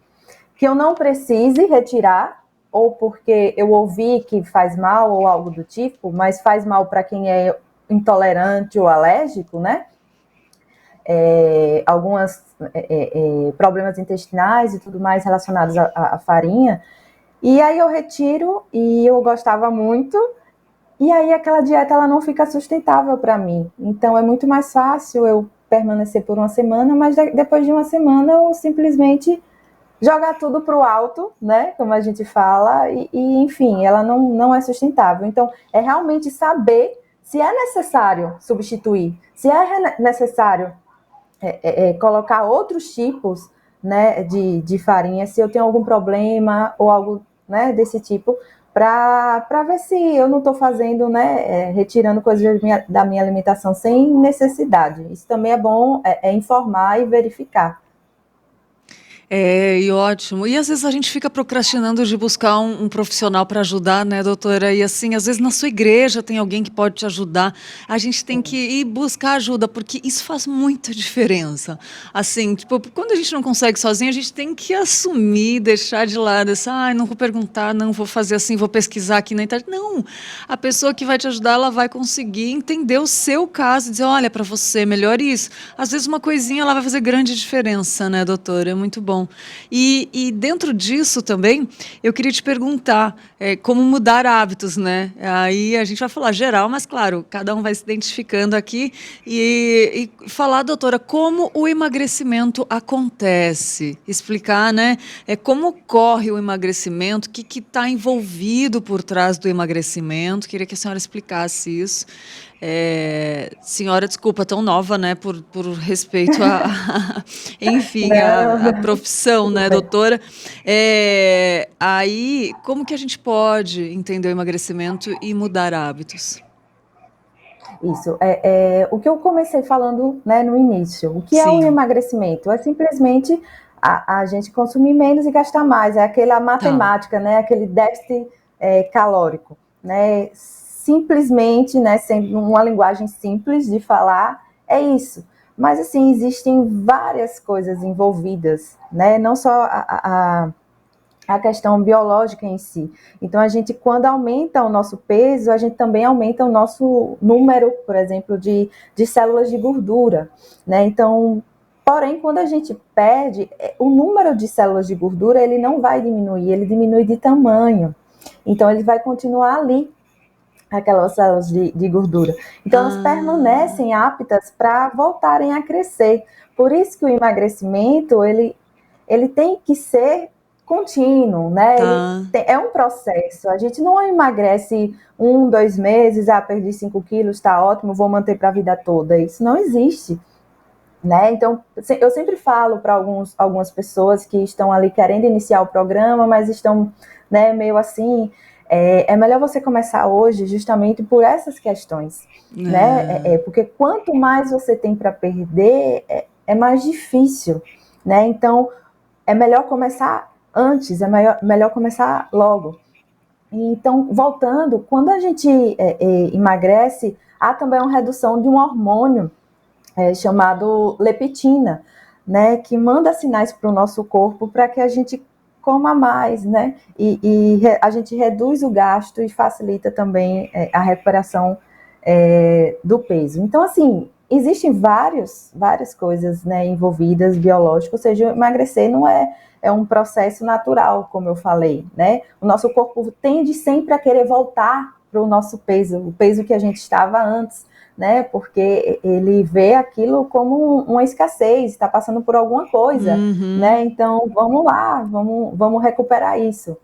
que eu não precise retirar, ou porque eu ouvi que faz mal ou algo do tipo, mas faz mal para quem é intolerante ou alérgico, né? Alguns problemas intestinais e tudo mais relacionados à farinha. E aí eu retiro e eu gostava muito. E aí aquela dieta ela não fica sustentável para mim. Então é muito mais fácil eu permanecer por uma semana, mas depois de uma semana eu simplesmente jogar tudo para o alto, né? Como a gente fala, e enfim, ela não é sustentável. Então é realmente saber se é necessário substituir, se é necessário colocar outros tipos, né, de farinha, se eu tenho algum problema ou algo, né, desse tipo, para ver se eu não estou fazendo, né, retirando coisas da minha alimentação sem necessidade. Isso também é bom informar e verificar. E ótimo. E às vezes a gente fica procrastinando de buscar um profissional para ajudar, né, doutora? E assim, às vezes na sua igreja tem alguém que pode te ajudar. A gente tem que ir buscar ajuda, porque isso faz muita diferença. Assim, tipo, quando a gente não consegue sozinho, a gente tem que assumir, deixar de lado essa, não vou perguntar, não vou fazer assim, vou pesquisar aqui na internet. Não, a pessoa que vai te ajudar, ela vai conseguir entender o seu caso, dizer, olha, para você, melhor isso. Às vezes uma coisinha, ela vai fazer grande diferença, né, doutora? É muito bom. bom. E dentro disso também, eu queria te perguntar como mudar hábitos, né? Aí a gente vai falar geral, mas claro, cada um vai se identificando aqui e falar, doutora, como o emagrecimento acontece, explicar, né? Como ocorre o emagrecimento, o que está envolvido por trás do emagrecimento. Queria que a senhora explicasse isso. Senhora, desculpa, tão nova, né, por respeito enfim, a Não, profissão, tudo né, bem. doutora. Aí, como que a gente pode entender o emagrecimento e mudar hábitos? Isso, o que eu comecei falando, né, no início. O que é o Sim, emagrecimento? É simplesmente a gente consumir menos e gastar mais. É aquela tá. matemática, né, aquele déficit calórico. Né? Simplesmente, né, sendo uma linguagem simples de falar, é isso. Mas, assim, existem várias coisas envolvidas, né? Não só a questão biológica em si. Então, a gente, quando aumenta o nosso peso, a gente também aumenta o nosso número, por exemplo, de células de gordura, né? Então, porém, quando a gente perde, o número de células de gordura, ele não vai diminuir, ele diminui de tamanho. Então, ele vai continuar ali, aquelas células de gordura. Então, elas Ah, permanecem aptas para voltarem a crescer. Por isso que o emagrecimento, ele tem que ser contínuo, né? tá. É um processo. A gente não emagrece 2 meses, perdi 5 quilos, tá ótimo, vou manter para a vida toda. Isso não existe, né? Então, eu sempre falo para algumas pessoas que estão ali querendo iniciar o programa, mas estão, né, meio assim, é melhor você começar hoje justamente por essas questões, né? É, Porque quanto mais você tem para perder, é mais difícil, né? Então, é melhor começar antes, melhor começar logo. Então, voltando, quando a gente emagrece, há também uma redução de um hormônio chamado leptina, né, que manda sinais para o nosso corpo para que a gente coma mais, né, a gente reduz o gasto e facilita também a recuperação do peso. Então, assim, existem várias coisas, né, envolvidas, biológicas, ou seja, emagrecer não é um processo natural, como eu falei, né, o nosso corpo tende sempre a querer voltar para o nosso peso, o peso que a gente estava antes, né? Porque ele vê aquilo como uma escassez, está passando por alguma coisa, uhum, né? Então, vamos lá, vamos recuperar isso,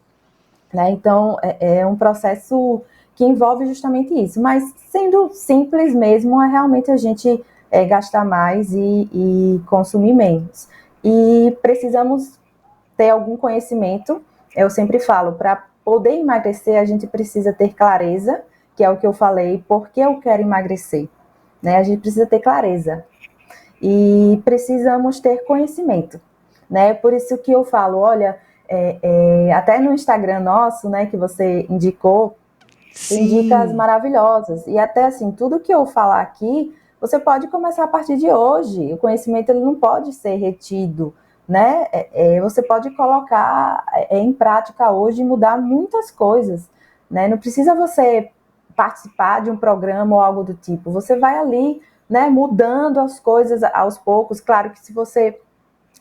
né? Então, é um processo que envolve justamente isso. Mas, sendo simples mesmo, é realmente a gente gastar mais e consumir menos. E precisamos ter algum conhecimento. Eu sempre falo, para poder emagrecer, a gente precisa ter clareza, que é o que eu falei, por que eu quero emagrecer, né? A gente precisa ter clareza e precisamos ter conhecimento, né? Por isso que eu falo, olha, até no Instagram nosso, né, que você indicou, tem dicas sim. maravilhosas e até assim, tudo que eu falar aqui, você pode começar a partir de hoje. O conhecimento ele não pode ser retido, né? Você pode colocar em prática hoje e mudar muitas coisas, né? Não precisa você participar de um programa ou algo do tipo. Você vai ali, né, mudando as coisas aos poucos. Claro que se você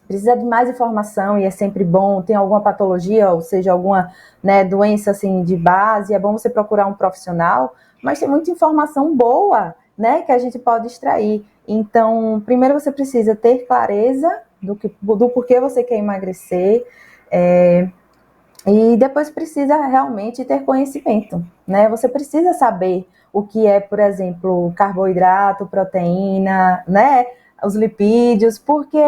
precisa de mais informação e é sempre bom, tem alguma patologia, ou seja, alguma, né, doença assim de base, é bom você procurar um profissional, mas tem muita informação boa, né, que a gente pode extrair. Então, primeiro você precisa ter clareza do porquê você quer emagrecer, e depois precisa realmente ter conhecimento, né? Você precisa saber o que é, por exemplo, carboidrato, proteína, né? Os lipídios, porque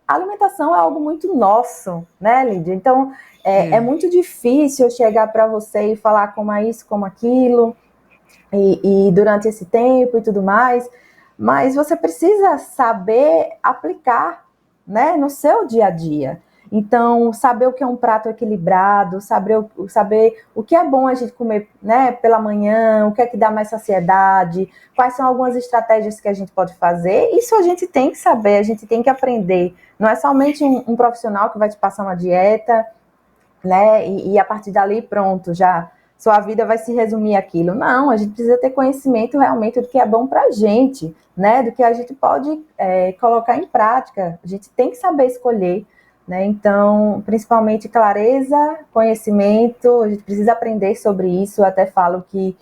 a alimentação é algo muito nosso, né, Lídia? Então, é É. muito difícil eu chegar para você e falar como é isso, como aquilo, e durante esse tempo e tudo mais, mas você precisa saber aplicar, né, no seu dia a dia. Então, saber o que é um prato equilibrado, saber o que é bom a gente comer, né, pela manhã, o que é que dá mais saciedade, quais são algumas estratégias que a gente pode fazer. Isso a gente tem que saber, a gente tem que aprender. Não é somente um profissional que vai te passar uma dieta, né? E a partir dali, pronto, já sua vida vai se resumir aquilo. Não, a gente precisa ter conhecimento realmente do que é bom para a gente, né? Do que a gente pode colocar em prática. A gente tem que saber escolher, né? Então, principalmente clareza, conhecimento, a gente precisa aprender sobre isso. Eu até falo que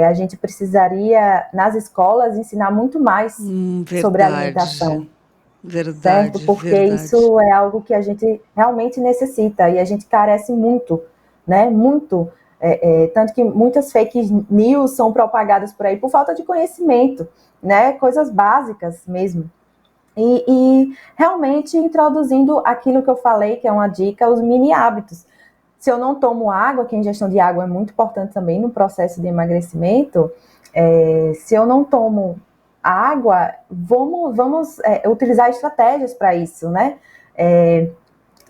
a gente precisaria, nas escolas, ensinar muito mais sobre alimentação, Verdade. certo? Verdade, Porque verdade. isso é algo que a gente realmente necessita e a gente carece muito, né? Muito. Tanto que muitas fake news são propagadas por aí por falta de conhecimento, né? Coisas básicas mesmo. E realmente introduzindo aquilo que eu falei, que é uma dica, os mini hábitos. Se eu não tomo água, que a ingestão de água é muito importante também no processo de emagrecimento, se eu não tomo água, vamos utilizar estratégias para isso, né?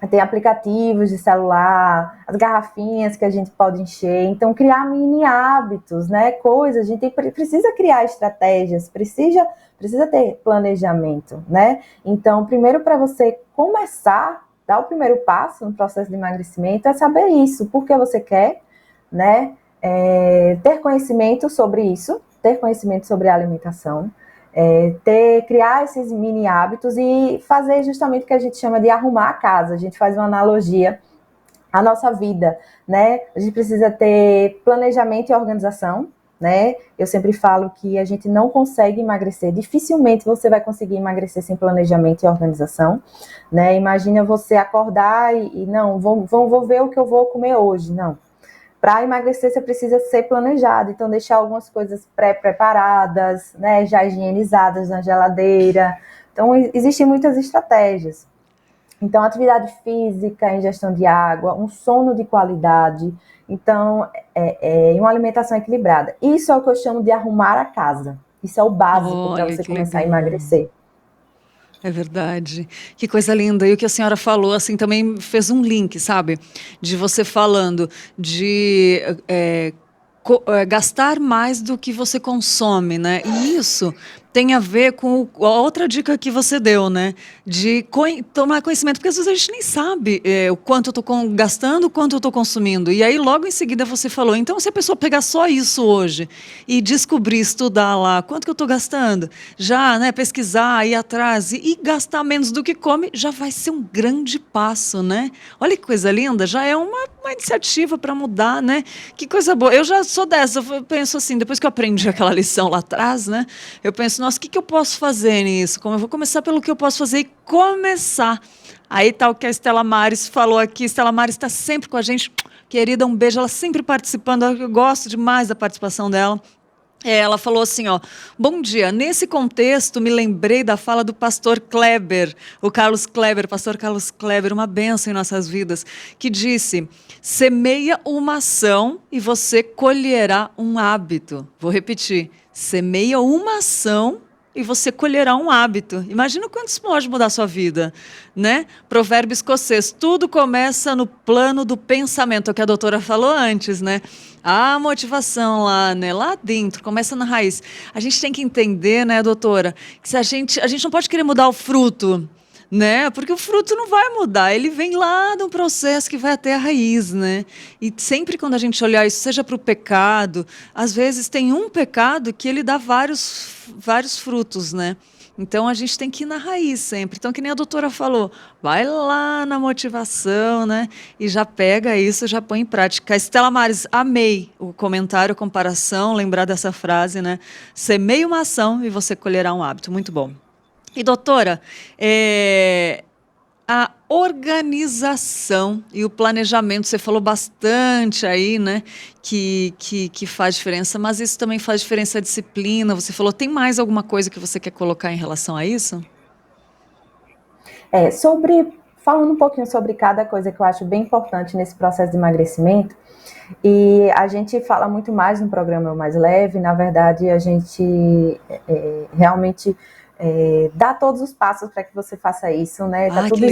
Tem aplicativos de celular, as garrafinhas que a gente pode encher, então criar mini hábitos, né? Coisas, a gente precisa criar estratégias, precisa ter planejamento, né? Então, primeiro para você começar, dar o primeiro passo no processo de emagrecimento é saber isso, por que você quer, né? Ter conhecimento sobre isso, ter conhecimento sobre a alimentação, criar esses mini hábitos e fazer justamente o que a gente chama de arrumar a casa. A gente faz uma analogia à nossa vida, né? A gente precisa ter planejamento e organização, né? Eu sempre falo que a gente não consegue emagrecer, dificilmente você vai conseguir emagrecer sem planejamento e organização, né? Imagina você acordar e não, vou ver o que eu vou comer hoje, não. Para emagrecer, você precisa ser planejado, então deixar algumas coisas pré-preparadas, né, já higienizadas na geladeira. Então, existem muitas estratégias. Então, atividade física, ingestão de água, um sono de qualidade, então, uma alimentação equilibrada. Isso é o que eu chamo de arrumar a casa. Isso é o básico para Olha você que começar a legal. emagrecer. É verdade. Que coisa linda. E o que a senhora falou, assim, também fez um link, sabe? De você falando de gastar mais do que você consome, né? E isso tem a ver com a outra dica que você deu, né? De tomar conhecimento, porque às vezes a gente nem sabe o quanto eu estou gastando, o quanto eu estou consumindo. E aí, logo em seguida, você falou, então, se a pessoa pegar só isso hoje e descobrir, estudar lá, quanto que eu estou gastando, já, né, pesquisar, ir atrás e gastar menos do que come, já vai ser um grande passo, né? Olha que coisa linda, já é uma iniciativa para mudar, né? Que coisa boa. Eu já sou dessa, eu penso assim, depois que eu aprendi aquela lição lá atrás, né? Eu penso, nossa, o que eu posso fazer nisso? Como eu vou começar pelo que eu posso fazer e começar. Aí tá o que a Estela Maris falou aqui. Estela Maris está sempre com a gente. Querida, um beijo. Ela sempre participando. Eu gosto demais da participação dela. Ela falou assim, ó, bom dia, nesse contexto me lembrei da fala do pastor Kleber, o Carlos Kleber, pastor Carlos Kleber, uma bênção em nossas vidas, que disse, semeia uma ação e você colherá um hábito. Vou repetir, semeia uma ação e você colherá um hábito. Imagina quanto isso pode mudar a sua vida, né? Provérbio escocês, tudo começa no plano do pensamento, é o que a doutora falou antes, né? A motivação lá, né? Lá dentro, começa na raiz. A gente tem que entender, né, doutora, que se a gente não pode querer mudar o fruto, né? Porque o fruto não vai mudar, ele vem lá de um processo que vai até a raiz, né? E sempre quando a gente olhar isso, seja para o pecado, às vezes tem um pecado que ele dá vários frutos, né? Então a gente tem que ir na raiz sempre. Então, que nem a doutora falou, vai lá na motivação, né? E já pega isso, já põe em prática. Estela Maris, amei o comentário, a comparação, lembrar dessa frase, né? Semeie uma ação e você colherá um hábito. Muito bom. E doutora, a organização e o planejamento, você falou bastante aí, né, que faz diferença, mas isso também faz diferença a disciplina. Você falou, tem mais alguma coisa que você quer colocar em relação a isso? Falando um pouquinho sobre cada coisa que eu acho bem importante nesse processo de emagrecimento, e a gente fala muito mais no programa Mais Leve, na verdade a gente realmente dá todos os passos para que você faça isso, né? Tá tudo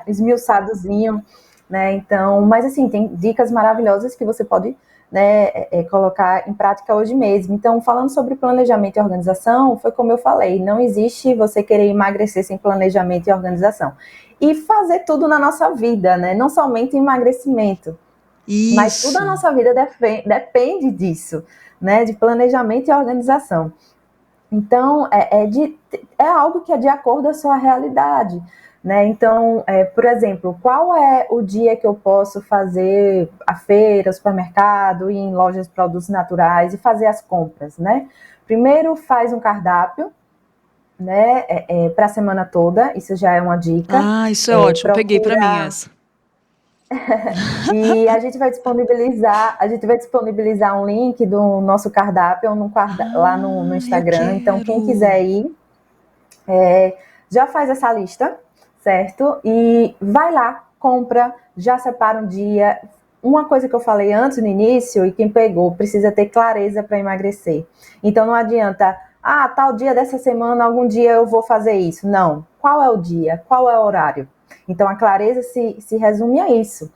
esmiuçadozinho, né? Então, mas assim, tem dicas maravilhosas que você pode, né, colocar em prática hoje mesmo. Então, falando sobre planejamento e organização, foi como eu falei, não existe você querer emagrecer sem planejamento e organização. E fazer tudo na nossa vida, né? Não somente emagrecimento. Isso. Mas tudo na nossa vida depende disso, né? De planejamento e organização. Então, é algo que é de acordo com a sua realidade, né? Então, por exemplo, qual é o dia que eu posso fazer a feira, supermercado, ir em lojas de produtos naturais e fazer as compras, né? Primeiro faz um cardápio, né, para a semana toda, isso já é uma dica. Ah, isso é ótimo. Peguei para mim Procura essa. e a gente vai disponibilizar um link do nosso cardápio lá no Ah, eu Instagram. Então, quem quero. quiser ir, já faz essa lista, certo? E vai lá, compra, já separa um dia. Uma coisa que eu falei antes no início, e quem pegou, precisa ter clareza para emagrecer. Então não adianta, tal dia dessa semana, algum dia eu vou fazer isso. Não. Qual é o dia? Qual é o horário? Então a clareza se resume a isso.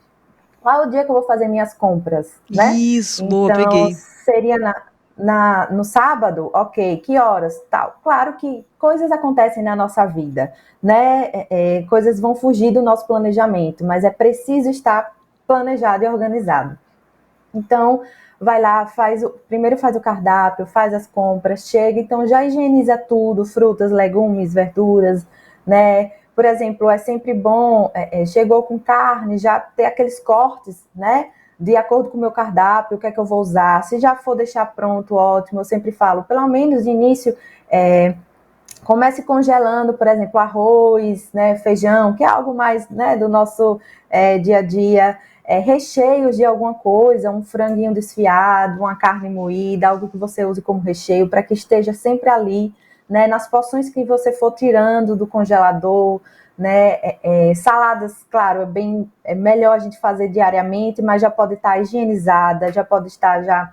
Qual é o dia que eu vou fazer minhas compras, né? Isso, boa, Então, peguei. seria no sábado, ok, que horas, tal. Claro que coisas acontecem na nossa vida, né? Coisas vão fugir do nosso planejamento, mas é preciso estar planejado e organizado. Então, vai lá, primeiro faz o cardápio, faz as compras, chega, então já higieniza tudo, frutas, legumes, verduras, né? Por exemplo, é sempre bom, chegou com carne, já ter aqueles cortes, né? De acordo com o meu cardápio, o que é que eu vou usar. Se já for deixar pronto, ótimo. Eu sempre falo, pelo menos de início, comece congelando, por exemplo, arroz, né, feijão, que é algo mais, né, do nosso dia a dia, recheios de alguma coisa, um franguinho desfiado, uma carne moída, algo que você use como recheio, para que esteja sempre ali, né, nas porções que você for tirando do congelador, né, saladas, claro, é melhor a gente fazer diariamente, mas já pode estar higienizada, já pode estar já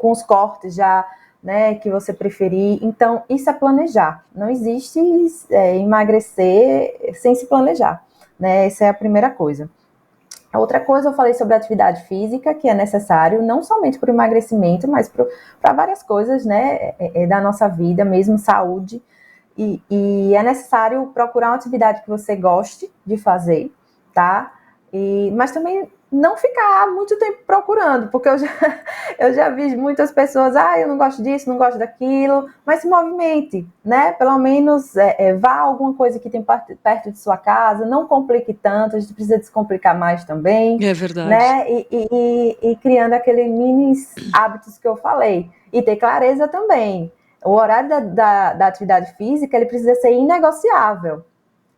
com os cortes já, né, que você preferir. Então, isso é planejar. Não existe emagrecer sem se planejar, né? Essa é a primeira coisa. A outra coisa, eu falei sobre a atividade física, que é necessário, não somente para o emagrecimento, mas para várias coisas, né, da nossa vida, mesmo saúde. E é necessário procurar uma atividade que você goste de fazer, tá? Mas também não ficar muito tempo procurando, porque eu já vi muitas pessoas, eu não gosto disso, não gosto daquilo, mas se movimente, né? Pelo menos vá a alguma coisa que tem perto de sua casa, não complique tanto, a gente precisa descomplicar mais também, É verdade. né? E criando aqueles mini hábitos que eu falei. E ter clareza também. O horário da atividade física, ele precisa ser inegociável.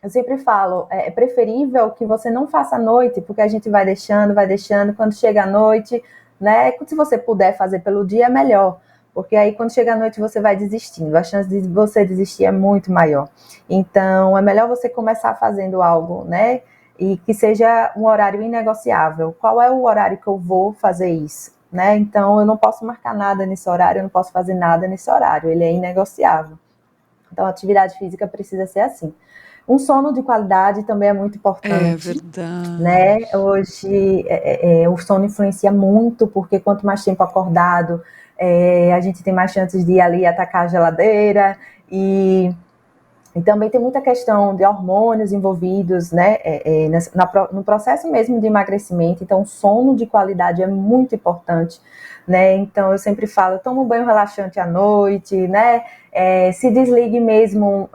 Eu sempre falo, é preferível que você não faça à noite, porque a gente vai deixando, quando chega à noite, né, se você puder fazer pelo dia, é melhor, porque aí quando chega à noite você vai desistindo, a chance de você desistir é muito maior. Então, é melhor você começar fazendo algo, né, e que seja um horário inegociável. Qual é o horário que eu vou fazer isso? Né? Então, eu não posso marcar nada nesse horário, eu não posso fazer nada nesse horário, ele é inegociável. Então, a atividade física precisa ser assim. Um sono de qualidade também é muito É importante, né? verdade. Hoje, o sono influencia muito, porque quanto mais tempo acordado, a gente tem mais chances de ir ali atacar a geladeira, e também tem muita questão de hormônios envolvidos, né, no processo mesmo de emagrecimento. Então, o sono de qualidade é muito importante, né? Então, eu sempre falo, toma um banho relaxante à noite, né? Se desligue mesmo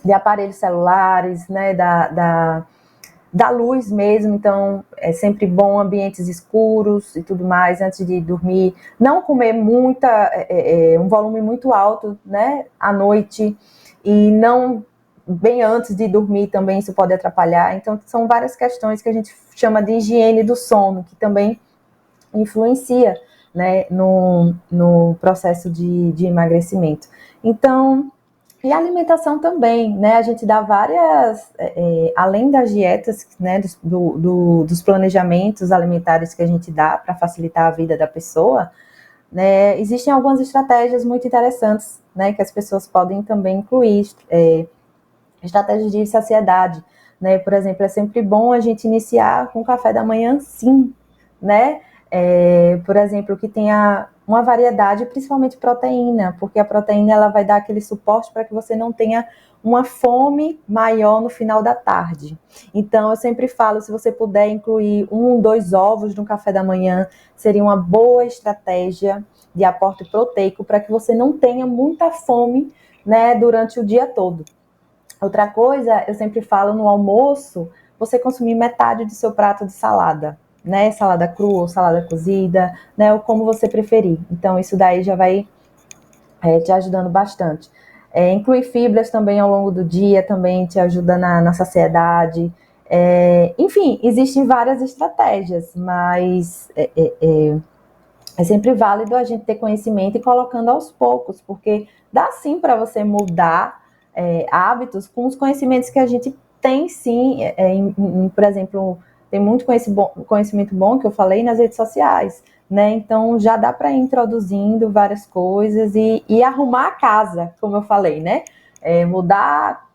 de aparelhos celulares, né? Da luz mesmo. Então, é sempre bom ambientes escuros e tudo mais antes de dormir. Não comer um volume muito alto, né, à noite, e não bem antes de dormir também, isso pode atrapalhar. Então, são várias questões que a gente chama de higiene do sono, que também influencia, né, no processo de emagrecimento. Então, e a alimentação também, né? A gente dá várias, além das dietas, né, dos planejamentos alimentares que a gente dá para facilitar a vida da pessoa, né? Existem algumas estratégias muito interessantes, né, que as pessoas podem também incluir, estratégias de saciedade, né? Por exemplo, é sempre bom a gente iniciar com café da manhã, sim, né? Por exemplo, que tenha uma variedade, principalmente proteína, porque a proteína ela vai dar aquele suporte para que você não tenha uma fome maior no final da tarde. Então, eu sempre falo, se você puder incluir 2 ovos no café da manhã, seria uma boa estratégia de aporte proteico para que você não tenha muita fome, né, durante o dia todo. Outra coisa, eu sempre falo no almoço, você consumir metade do seu prato de salada, né? Salada crua ou salada cozida, né? Ou como você preferir. Então, isso daí já vai te ajudando bastante. Incluir fibras também ao longo do dia, também te ajuda na saciedade. Enfim, existem várias estratégias, mas é sempre válido a gente ter conhecimento e colocando aos poucos, porque dá sim para você mudar hábitos com os conhecimentos que a gente tem sim, por exemplo, tem muito conhecimento bom que eu falei nas redes sociais, né? Então já dá para ir introduzindo várias coisas e arrumar a casa, como eu falei, né? Mudar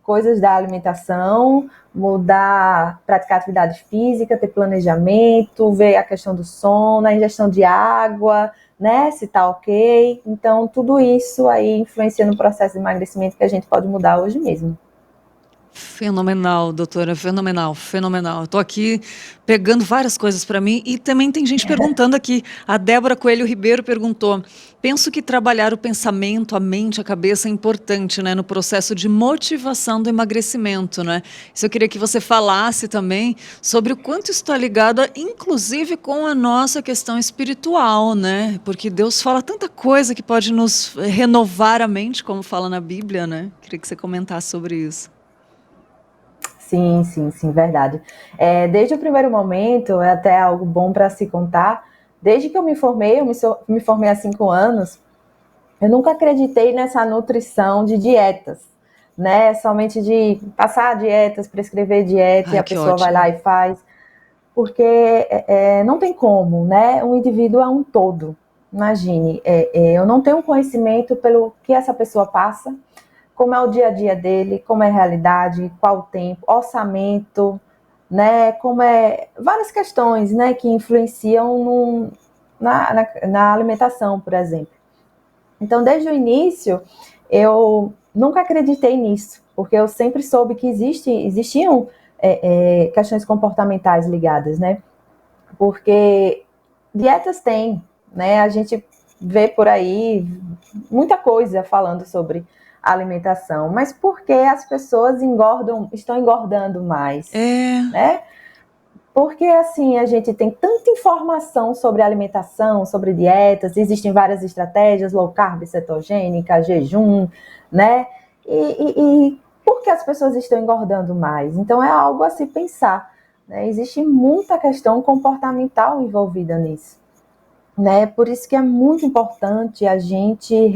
coisas da alimentação, mudar, praticar atividade física, ter planejamento, ver a questão do sono, a ingestão de água, né, se tá ok. Então, tudo isso aí influencia no processo de emagrecimento que a gente pode mudar hoje mesmo. Fenomenal, doutora, fenomenal, fenomenal. Eu tô aqui pegando várias coisas para mim e também tem gente perguntando aqui. A Débora Coelho Ribeiro perguntou: penso que trabalhar o pensamento, a mente, a cabeça é importante, né, no processo de motivação do emagrecimento, né? Isso eu queria que você falasse também sobre o quanto isso está ligado, inclusive, com a nossa questão espiritual, né? Porque Deus fala tanta coisa que pode nos renovar a mente, como fala na Bíblia, né? Queria que você comentasse sobre isso. Sim, sim, sim, verdade. Desde o primeiro momento, é até algo bom para se contar. Desde que eu me formei, me formei há 5 anos, eu nunca acreditei nessa nutrição de dietas, né? Somente de passar dietas, prescrever dieta e Ai, a que pessoa vai lá ótimo. e faz, porque não tem como, né? Um indivíduo é um todo. Imagine, eu não tenho conhecimento pelo que essa pessoa passa, como é o dia a dia dele, como é a realidade, qual o tempo, orçamento, né? Como várias questões, né, que influenciam na alimentação, por exemplo. Então, desde o início, eu nunca acreditei nisso, porque eu sempre soube que existiam questões comportamentais ligadas, né? Porque dietas tem, né? A gente vê por aí muita coisa falando sobre alimentação, mas por que as pessoas estão engordando mais, É, né? Porque assim a gente tem tanta informação sobre alimentação, sobre dietas, existem várias estratégias, low carb, cetogênica, jejum, né? E por que as pessoas estão engordando mais? Então é algo a se pensar, né? Existe muita questão comportamental envolvida nisso, né? Por isso que é muito importante a gente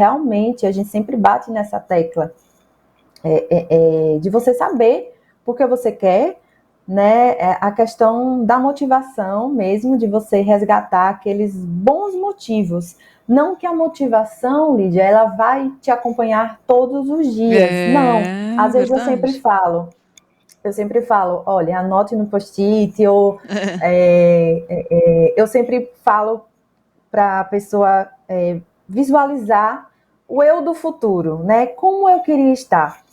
sempre bate nessa tecla de você saber por que você quer, né? A questão da motivação mesmo, de você resgatar aqueles bons motivos. Não que a motivação, Lídia, ela vai te acompanhar todos os dias. Não. é Às vezes verdade. eu sempre falo, olha, anote no post-it, ou eu sempre falo para a pessoa visualizar o eu do futuro, né? Como eu queria estar.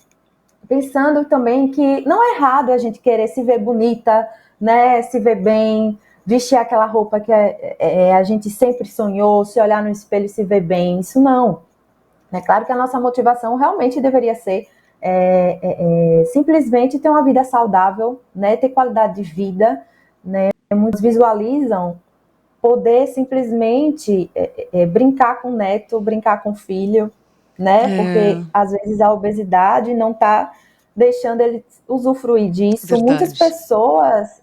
Pensando também que não é errado a gente querer se ver bonita, né? Se ver bem, vestir aquela roupa que a gente sempre sonhou, se olhar no espelho e se ver bem. Isso não. É claro que a nossa motivação realmente deveria ser simplesmente ter uma vida saudável, né? Ter qualidade de vida, né? Muitos visualizam poder simplesmente brincar com o neto, brincar com o filho, né? É Porque às vezes a obesidade não está deixando ele usufruir disso. Muitas verdade. pessoas,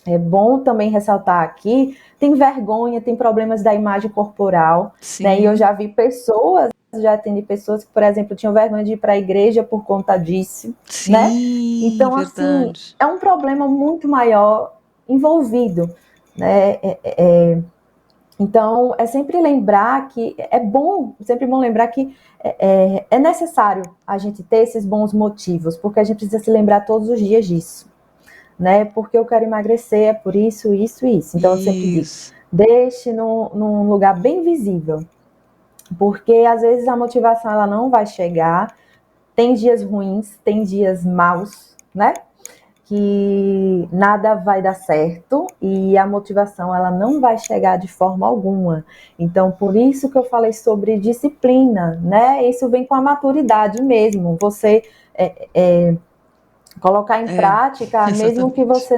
é bom também ressaltar aqui, tem vergonha, tem problemas da imagem corporal, né? E eu Sim, já vi pessoas, já atendi pessoas que, por exemplo, tinham vergonha de ir para a igreja por conta disso, né? sim, Então, assim, verdade. é um problema muito maior envolvido, né? Então, é sempre lembrar que sempre bom lembrar que é necessário a gente ter esses bons motivos, porque a gente precisa se lembrar todos os dias disso, né? Porque eu quero emagrecer, é por isso, isso e isso. Então, eu sempre digo, Isso. deixe num lugar bem visível, porque às vezes a motivação ela não vai chegar, tem dias ruins, tem dias maus, né? que nada vai dar certo e a motivação ela não vai chegar de forma alguma. Então, por isso que eu falei sobre disciplina, né? Isso vem com a maturidade mesmo. Você colocar em prática, mesmo que exatamente. você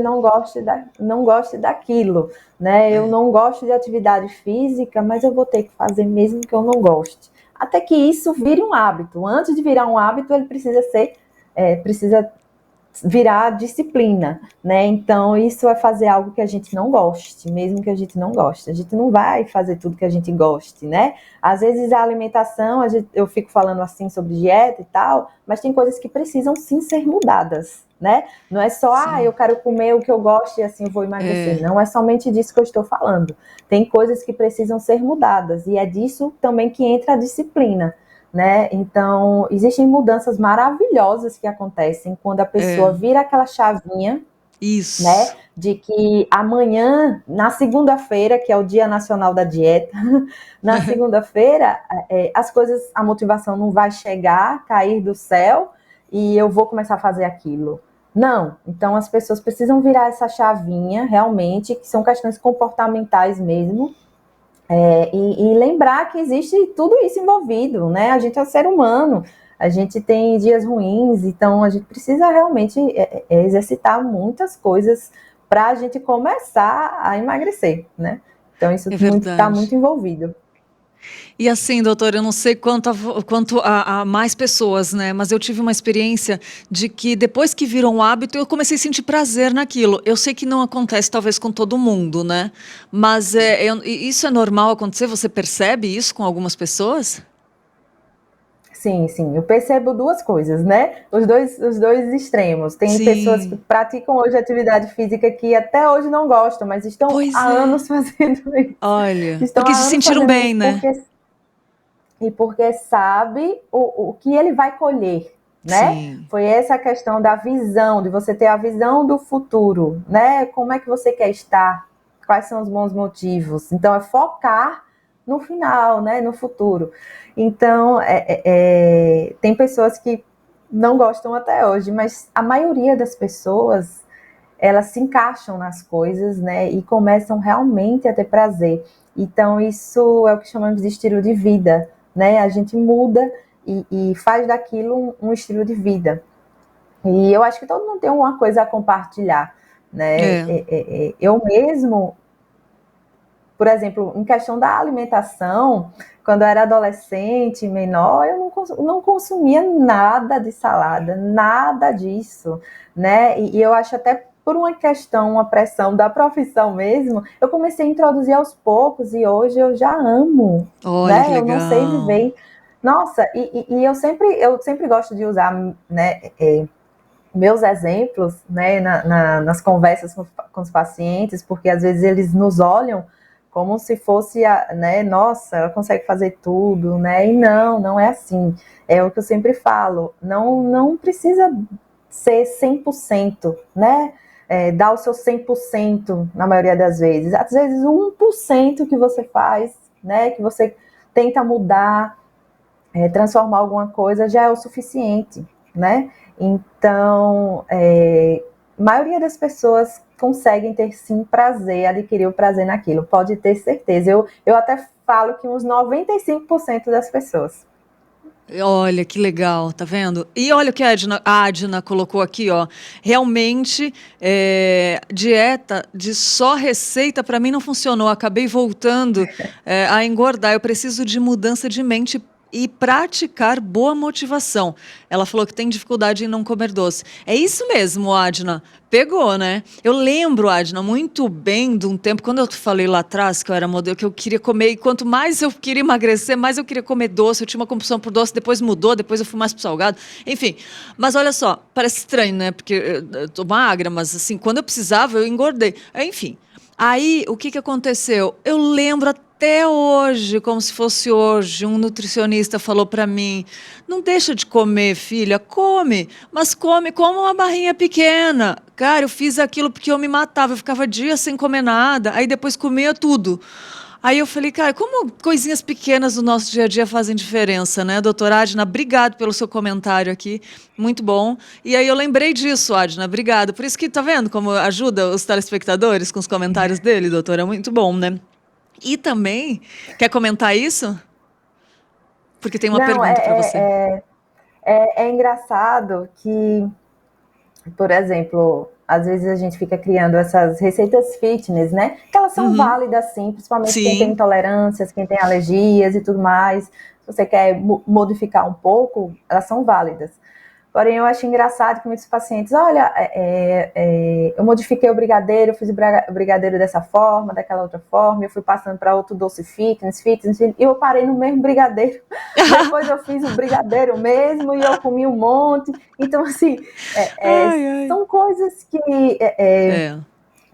não goste daquilo, né? Eu não gosto de atividade física, mas eu vou ter que fazer mesmo que eu não goste. Até que isso vire um hábito. Antes de virar um hábito, ele precisa virar disciplina, né? Então, isso é fazer algo que a gente não goste, mesmo que a gente não goste. A gente não vai fazer tudo que a gente goste, né? Às vezes a alimentação, eu fico falando assim sobre dieta e tal, mas tem coisas que precisam sim ser mudadas, né? Não é só, eu quero comer o que eu gosto e assim eu vou emagrecer. Não é somente disso que eu estou falando. Tem coisas que precisam ser mudadas e é disso também que entra a disciplina. Né? Então, existem mudanças maravilhosas que acontecem quando a pessoa vira aquela chavinha, Isso. né? De que amanhã, na segunda-feira, que é o Dia Nacional da Dieta, na segunda-feira, a motivação não vai chegar, cair do céu, e eu vou começar a fazer aquilo. Não. Então, as pessoas precisam virar essa chavinha, realmente, que são questões comportamentais mesmo, e lembrar que existe tudo isso envolvido, né? A gente é um ser humano, a gente tem dias ruins, então a gente precisa realmente exercitar muitas coisas para a gente começar a emagrecer, né? Então isso está muito envolvido. E assim, doutora, eu não sei quanto a mais pessoas, né? Mas eu tive uma experiência de que depois que virou um hábito, eu comecei a sentir prazer naquilo. Eu sei que não acontece talvez com todo mundo, né? Mas isso é normal acontecer? Você percebe isso com algumas pessoas? Sim, sim. Eu percebo duas coisas, né? Os dois extremos. Tem pessoas que praticam hoje atividade física que até hoje não gostam, mas estão há anos fazendo isso. Olha, Estão porque há se anos sentiram fazendo bem, isso né? porque sabe o que ele vai colher, né? Sim. Foi essa a questão da visão, de você ter a visão do futuro, né? Como é que você quer estar? Quais são os bons motivos? Então, é focar no final, né? No futuro. Então, tem pessoas que não gostam até hoje, mas a maioria das pessoas, elas se encaixam nas coisas, né? E começam realmente a ter prazer. Então, isso é o que chamamos de estilo de vida, né? A gente muda e faz daquilo um estilo de vida. E eu acho que todo mundo tem uma coisa a compartilhar, né? Eu mesmo, por exemplo, em questão da alimentação, quando eu era adolescente, menor, eu não consumia nada de salada, nada disso, né? E eu acho até por uma questão, uma pressão da profissão mesmo, eu comecei a introduzir aos poucos e hoje eu já amo, Olha que né? Eu não sei legal. viver. Nossa, e eu sempre gosto de usar, né, meus exemplos, né, nas conversas com os pacientes, porque às vezes eles nos olham como se fosse, né, nossa, ela consegue fazer tudo, né, e não é assim. É o que eu sempre falo, não precisa ser 100%, né, dar o seu 100% na maioria das vezes. Às vezes 1% que você faz, né, que você tenta mudar, transformar alguma coisa, já é o suficiente, né? Então, a maioria das pessoas conseguem ter sim prazer, adquirir o prazer naquilo, pode ter certeza. Eu até falo que uns 95% das pessoas. Olha que legal, tá vendo? E olha o que a Adna colocou aqui, ó. Realmente, dieta de só receita para mim não funcionou. Acabei voltando a engordar. Eu preciso de mudança de mente e praticar boa motivação. Ela falou que tem dificuldade em não comer doce. É isso mesmo, Adna. Pegou, né? Eu lembro, Adna, muito bem de um tempo, quando eu te falei lá atrás que eu era modelo, que eu queria comer, e quanto mais eu queria emagrecer, mais eu queria comer doce, eu tinha uma compulsão por doce, depois mudou, depois eu fui mais pro salgado, enfim. Mas olha só, parece estranho, né? Porque eu tô magra, mas assim, quando eu precisava, eu engordei. Enfim. Aí, o que aconteceu? Eu lembro até hoje, como se fosse hoje, um nutricionista falou para mim: não deixa de comer, filha, come, mas come como uma barrinha pequena. Cara, eu fiz aquilo porque eu me matava, eu ficava dias sem comer nada, aí depois comia tudo. Aí eu falei, cara, como coisinhas pequenas do nosso dia a dia fazem diferença, né, doutora Adna? Obrigado pelo seu comentário aqui, muito bom. E aí eu lembrei disso, Adna, obrigado. Por isso que, tá vendo como ajuda os telespectadores com os comentários dele, doutora? É muito bom, né? E também, quer comentar isso? Porque tem uma Não, pergunta para você. é engraçado que, por exemplo, às vezes a gente fica criando essas receitas fitness, né? Que elas são Uhum. válidas, sim, principalmente quem tem Sim. intolerâncias, quem tem alergias e tudo mais. Se você quer modificar um pouco, elas são válidas. Porém, eu acho engraçado que muitos pacientes, olha, eu modifiquei o brigadeiro, fiz o brigadeiro dessa forma, daquela outra forma, eu fui passando para outro doce fitness, e eu parei no mesmo brigadeiro. Depois eu fiz o brigadeiro mesmo e eu comi um monte. Então, assim, Ai, ai. são coisas que É,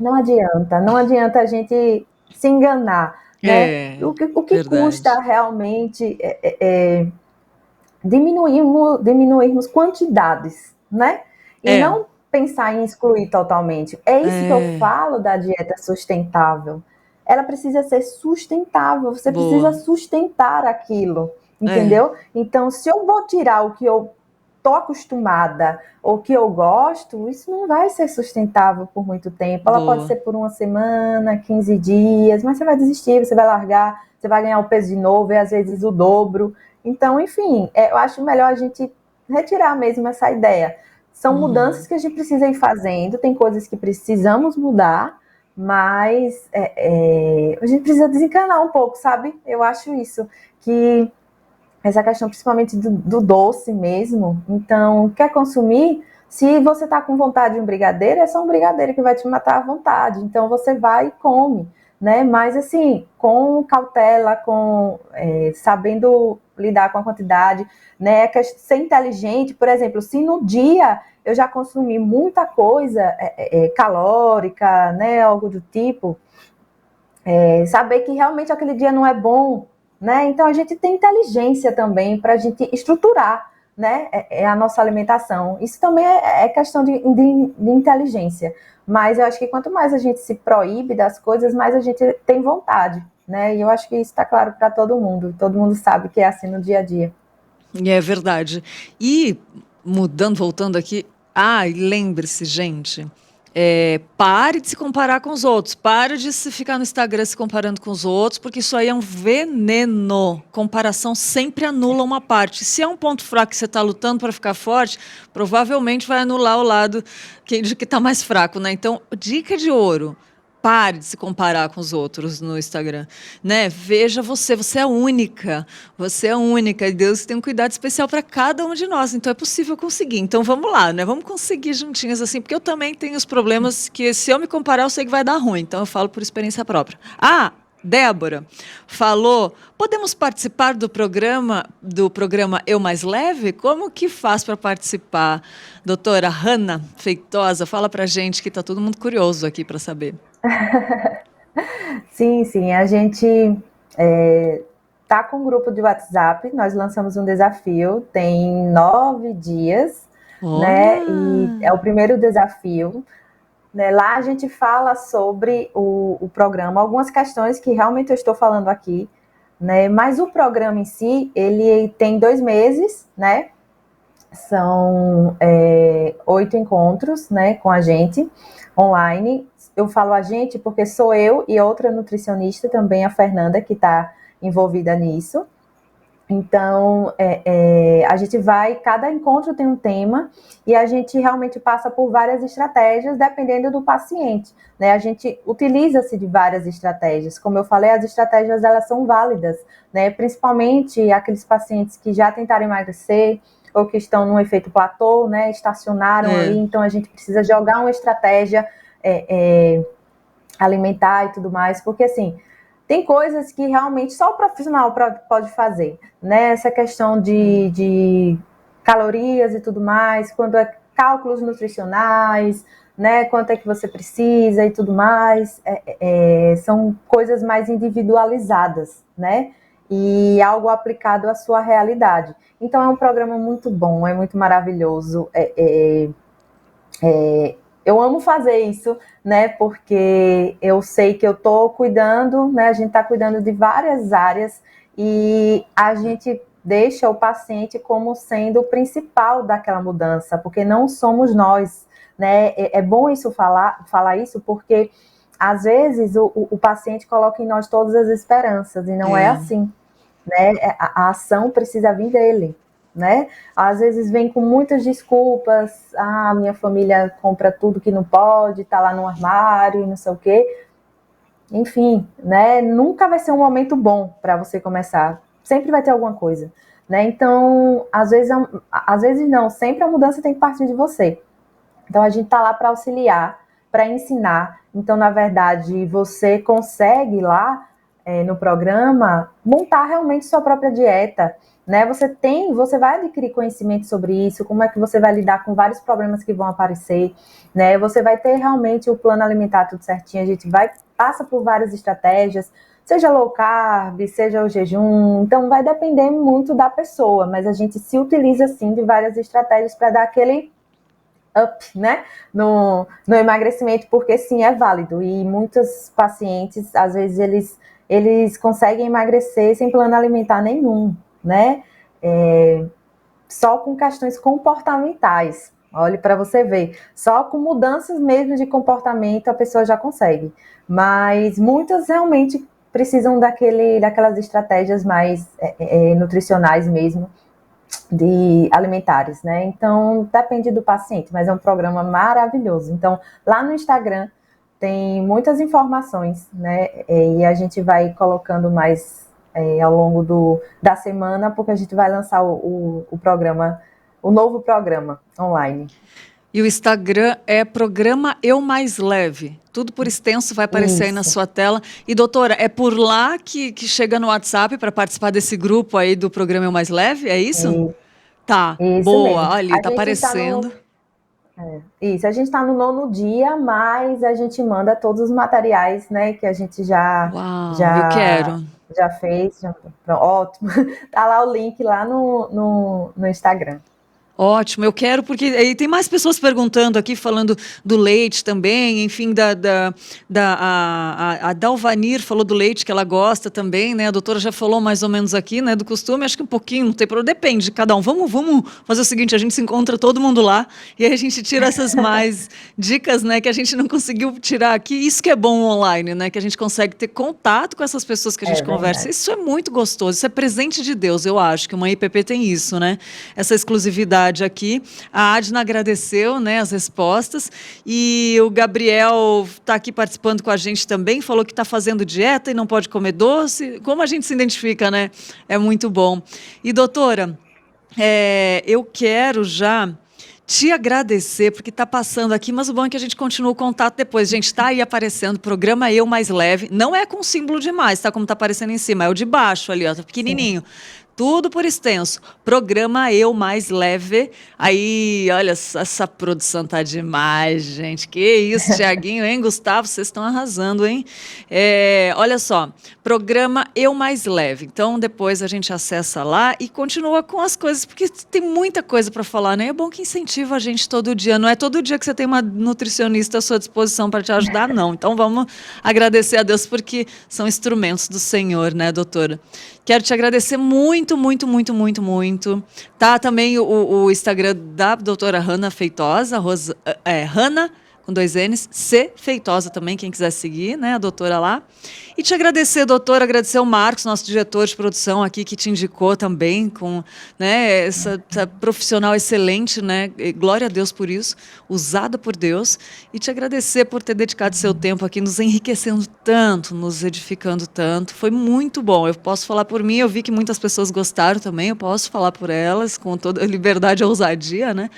não adianta a gente se enganar, né? é, O que custa verdade. realmente diminuirmos quantidades, né? E É, não pensar em excluir totalmente. É isso que eu é, falo da dieta sustentável. Ela precisa ser sustentável, você precisa boa. sustentar aquilo, É, entendeu? Então, se eu vou tirar o que eu tô acostumada ou que eu gosto, isso não vai ser sustentável por muito tempo. Ela pode boa. ser por uma semana, 15 dias, mas você vai desistir, você vai largar, você vai ganhar o peso de novo e às vezes o dobro. Então, enfim, eu acho melhor a gente retirar mesmo essa ideia. São mudanças Uhum. que a gente precisa ir fazendo, tem coisas que precisamos mudar, mas a gente precisa desencanar um pouco, sabe? Eu acho isso, que essa questão principalmente do doce mesmo. Então, quer consumir? Se você está com vontade de um brigadeiro, é só um brigadeiro que vai te matar à vontade. Então, você vai e come, né? Mas, assim, com cautela, sabendo lidar com a quantidade, né? Ser inteligente, por exemplo, se no dia eu já consumi muita coisa calórica, né? Algo do tipo, saber que realmente aquele dia não é bom, né? Então a gente tem inteligência também para a gente estruturar, né? A nossa alimentação. Isso também é questão de inteligência. Mas eu acho que quanto mais a gente se proíbe das coisas, mais a gente tem vontade, né? E eu acho que isso está claro para todo mundo. Todo mundo sabe que é assim no dia a dia. É verdade. E mudando, voltando aqui, e lembre-se, gente, pare de se comparar com os outros, pare de se ficar no Instagram se comparando com os outros, porque isso aí é um veneno. Comparação sempre anula uma parte. Se é um ponto fraco que você está lutando para ficar forte, provavelmente vai anular o lado de que está mais fraco, né? Então, dica de ouro. Pare de se comparar com os outros no Instagram, né? Veja você é única. Você é única e Deus tem um cuidado especial para cada um de nós, então é possível conseguir. Então vamos lá, né? Vamos conseguir juntinhas assim, porque eu também tenho os problemas que se eu me comparar eu sei que vai dar ruim, então eu falo por experiência própria. Débora falou, podemos participar do programa Eu Mais Leve? Como que faz para participar? Doutora Hanna Feitosa, fala pra gente que tá todo mundo curioso aqui para saber. Sim, sim, a gente tá com um grupo de WhatsApp, nós lançamos um desafio, tem 9 dias, né? E Olha! é o primeiro desafio. Né? Lá a gente fala sobre o programa, algumas questões que realmente eu estou falando aqui, né? Mas o programa em si, ele tem 2 meses, né? São 8 encontros, né, com a gente online. Eu falo a gente porque sou eu e outra nutricionista também, a Fernanda, que está envolvida nisso. Então, a gente cada encontro tem um tema e a gente realmente passa por várias estratégias dependendo do paciente, né? A gente utiliza-se de várias estratégias. Como eu falei, as estratégias elas são válidas, né? Principalmente aqueles pacientes que já tentaram emagrecer ou que estão num efeito platô, né? Estacionaram É, ali, então a gente precisa jogar uma estratégia alimentar e tudo mais, porque assim, tem coisas que realmente só o profissional pode fazer, né? Essa questão de calorias e tudo mais, quando é cálculos nutricionais, né? Quanto é que você precisa e tudo mais, são coisas mais individualizadas, né? E algo aplicado à sua realidade. Então é um programa muito bom, é muito maravilhoso, eu amo fazer isso, né? Porque eu sei que eu estou cuidando, né? A gente está cuidando de várias áreas e a gente deixa o paciente como sendo o principal daquela mudança, porque não somos nós, né? É bom isso falar isso, porque às vezes o paciente coloca em nós todas as esperanças e não é assim, né? A ação precisa vir dele, né? Às vezes vem com muitas desculpas, minha família compra tudo que não pode, tá lá no armário e não sei o quê. Enfim, né? Nunca vai ser um momento bom para você começar. Sempre vai ter alguma coisa, né? Então, às vezes não, sempre a mudança tem que partir de você. Então, a gente tá lá para auxiliar, para ensinar. Então, na verdade, você consegue lá no programa montar realmente sua própria dieta, né? Você vai adquirir conhecimento sobre isso, como é que você vai lidar com vários problemas que vão aparecer, né? Você vai ter realmente o plano alimentar tudo certinho, a gente passa por várias estratégias, seja low carb, seja o jejum, então vai depender muito da pessoa, mas a gente se utiliza sim de várias estratégias para dar aquele up, né, no emagrecimento, porque sim, é válido, e muitos pacientes, às vezes, eles conseguem emagrecer sem plano alimentar nenhum, né, só com questões comportamentais, olhe para você ver, só com mudanças mesmo de comportamento a pessoa já consegue, mas muitas realmente precisam daquelas estratégias mais nutricionais mesmo, de alimentares, né? Então, depende do paciente, mas é um programa maravilhoso. Então, lá no Instagram tem muitas informações, né? E a gente vai colocando mais ao longo da semana, porque a gente vai lançar o programa, o novo programa online. E o Instagram é Programa Eu Mais Leve. Tudo por extenso vai aparecer aí na sua tela. E, doutora, é por lá que chega no WhatsApp para participar desse grupo aí do Programa Eu Mais Leve? É isso? Tá, Isso boa. mesmo. Olha, tá aparecendo. Isso, a gente está no 9º dia, mas a gente manda todos os materiais, né, que a gente Uau, eu quero. já fez. Ótimo. Tá lá o link lá no Instagram. Ótimo, eu quero, porque aí tem mais pessoas perguntando aqui, falando do leite também, enfim, a Dalvanir falou do leite que ela gosta também, né? A doutora já falou mais ou menos aqui, né? Do costume, acho que um pouquinho, não tem problema, depende de cada um. Vamos fazer o seguinte, a gente se encontra todo mundo lá e aí a gente tira essas mais dicas, né? Que a gente não conseguiu tirar aqui. Isso que é bom online, né? Que a gente consegue ter contato com essas pessoas que a gente conversa. Verdade. Isso é muito gostoso, isso é presente de Deus, eu acho que uma IPP tem isso, né? Essa exclusividade aqui. A Adna agradeceu, né, as respostas e o Gabriel está aqui participando com a gente também, falou que está fazendo dieta e não pode comer doce. Como a gente se identifica, né? É muito bom. E doutora, eu quero já te agradecer, porque está passando aqui, mas o bom é que a gente continua o contato depois. Gente, está aí aparecendo, programa Eu Mais Leve, não é com símbolo demais, tá? Como está aparecendo em cima, é o de baixo ali, ó, tá pequenininho. Sim. Tudo por extenso. Programa Eu Mais Leve. Aí, olha, essa produção tá demais, gente. Que isso, Tiaguinho, hein, Gustavo? Vocês estão arrasando, hein? Olha só, programa Eu Mais Leve. Então, depois a gente acessa lá e continua com as coisas, porque tem muita coisa para falar, né? É bom que incentiva a gente todo dia. Não é todo dia que você tem uma nutricionista à sua disposição para te ajudar, não. Então, vamos agradecer a Deus, porque são instrumentos do Senhor, né, doutora? Quero te agradecer muito, muito, muito, muito, muito. Tá também o Instagram da doutora Hanna Feitosa, Hanna, com 2 N's, C Feitosa também, quem quiser seguir, né, a doutora lá. E te agradecer, doutora, agradecer o Marcos, nosso diretor de produção aqui, que te indicou também, com, né, essa profissional excelente, né, glória a Deus por isso, usada por Deus, e te agradecer por ter dedicado seu tempo aqui, nos enriquecendo tanto, nos edificando tanto, foi muito bom. Eu posso falar por mim, eu vi que muitas pessoas gostaram também, eu posso falar por elas, com toda a liberdade e ousadia, né,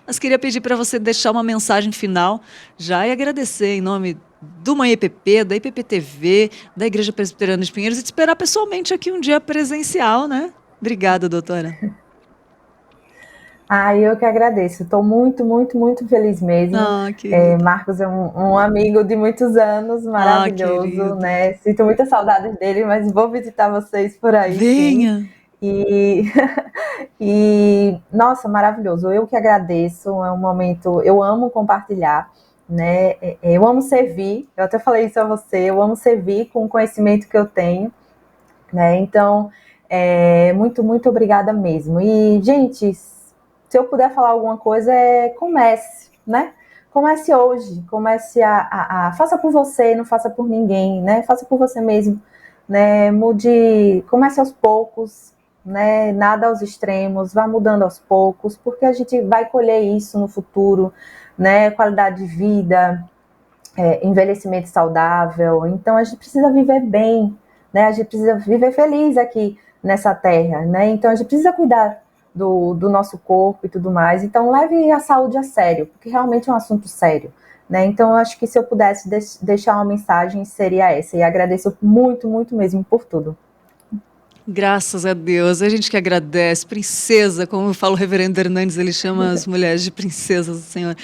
mas queria pedir para você deixar uma mensagem final já e agradecer em nome do Mãe EPP, da IPP TV, da Igreja Presbiteriana de Pinheiros e te esperar pessoalmente aqui um dia presencial, né? Obrigada, doutora. Eu que agradeço. Estou muito, muito, muito feliz mesmo. Marcos é um amigo de muitos anos, maravilhoso, né? Sinto muita saudade dele, mas vou visitar vocês por aí. Venha! Sim. E, nossa, maravilhoso. Eu que agradeço. É um momento, eu amo compartilhar, né? Eu amo servir, eu até falei isso a você, eu amo servir com o conhecimento que eu tenho, né? Então, muito, muito obrigada mesmo. E, gente, se eu puder falar alguma coisa, comece, né? Comece hoje, comece faça por você, não faça por ninguém, né? Faça por você mesmo, né? Mude, comece aos poucos, né? Nada aos extremos, vá mudando aos poucos, porque a gente vai colher isso no futuro, né? Qualidade de vida, envelhecimento saudável. Então a gente precisa viver bem, né? A gente precisa viver feliz aqui nessa terra, né? Então a gente precisa cuidar do nosso corpo e tudo mais. Então leve a saúde a sério, porque realmente é um assunto sério, né? Então eu acho que se eu pudesse deixar uma mensagem, seria essa. E agradeço muito, muito mesmo por tudo. Graças a Deus, a gente que agradece, princesa, como fala o reverendo Hernandes, ele chama as mulheres de princesas do Senhor.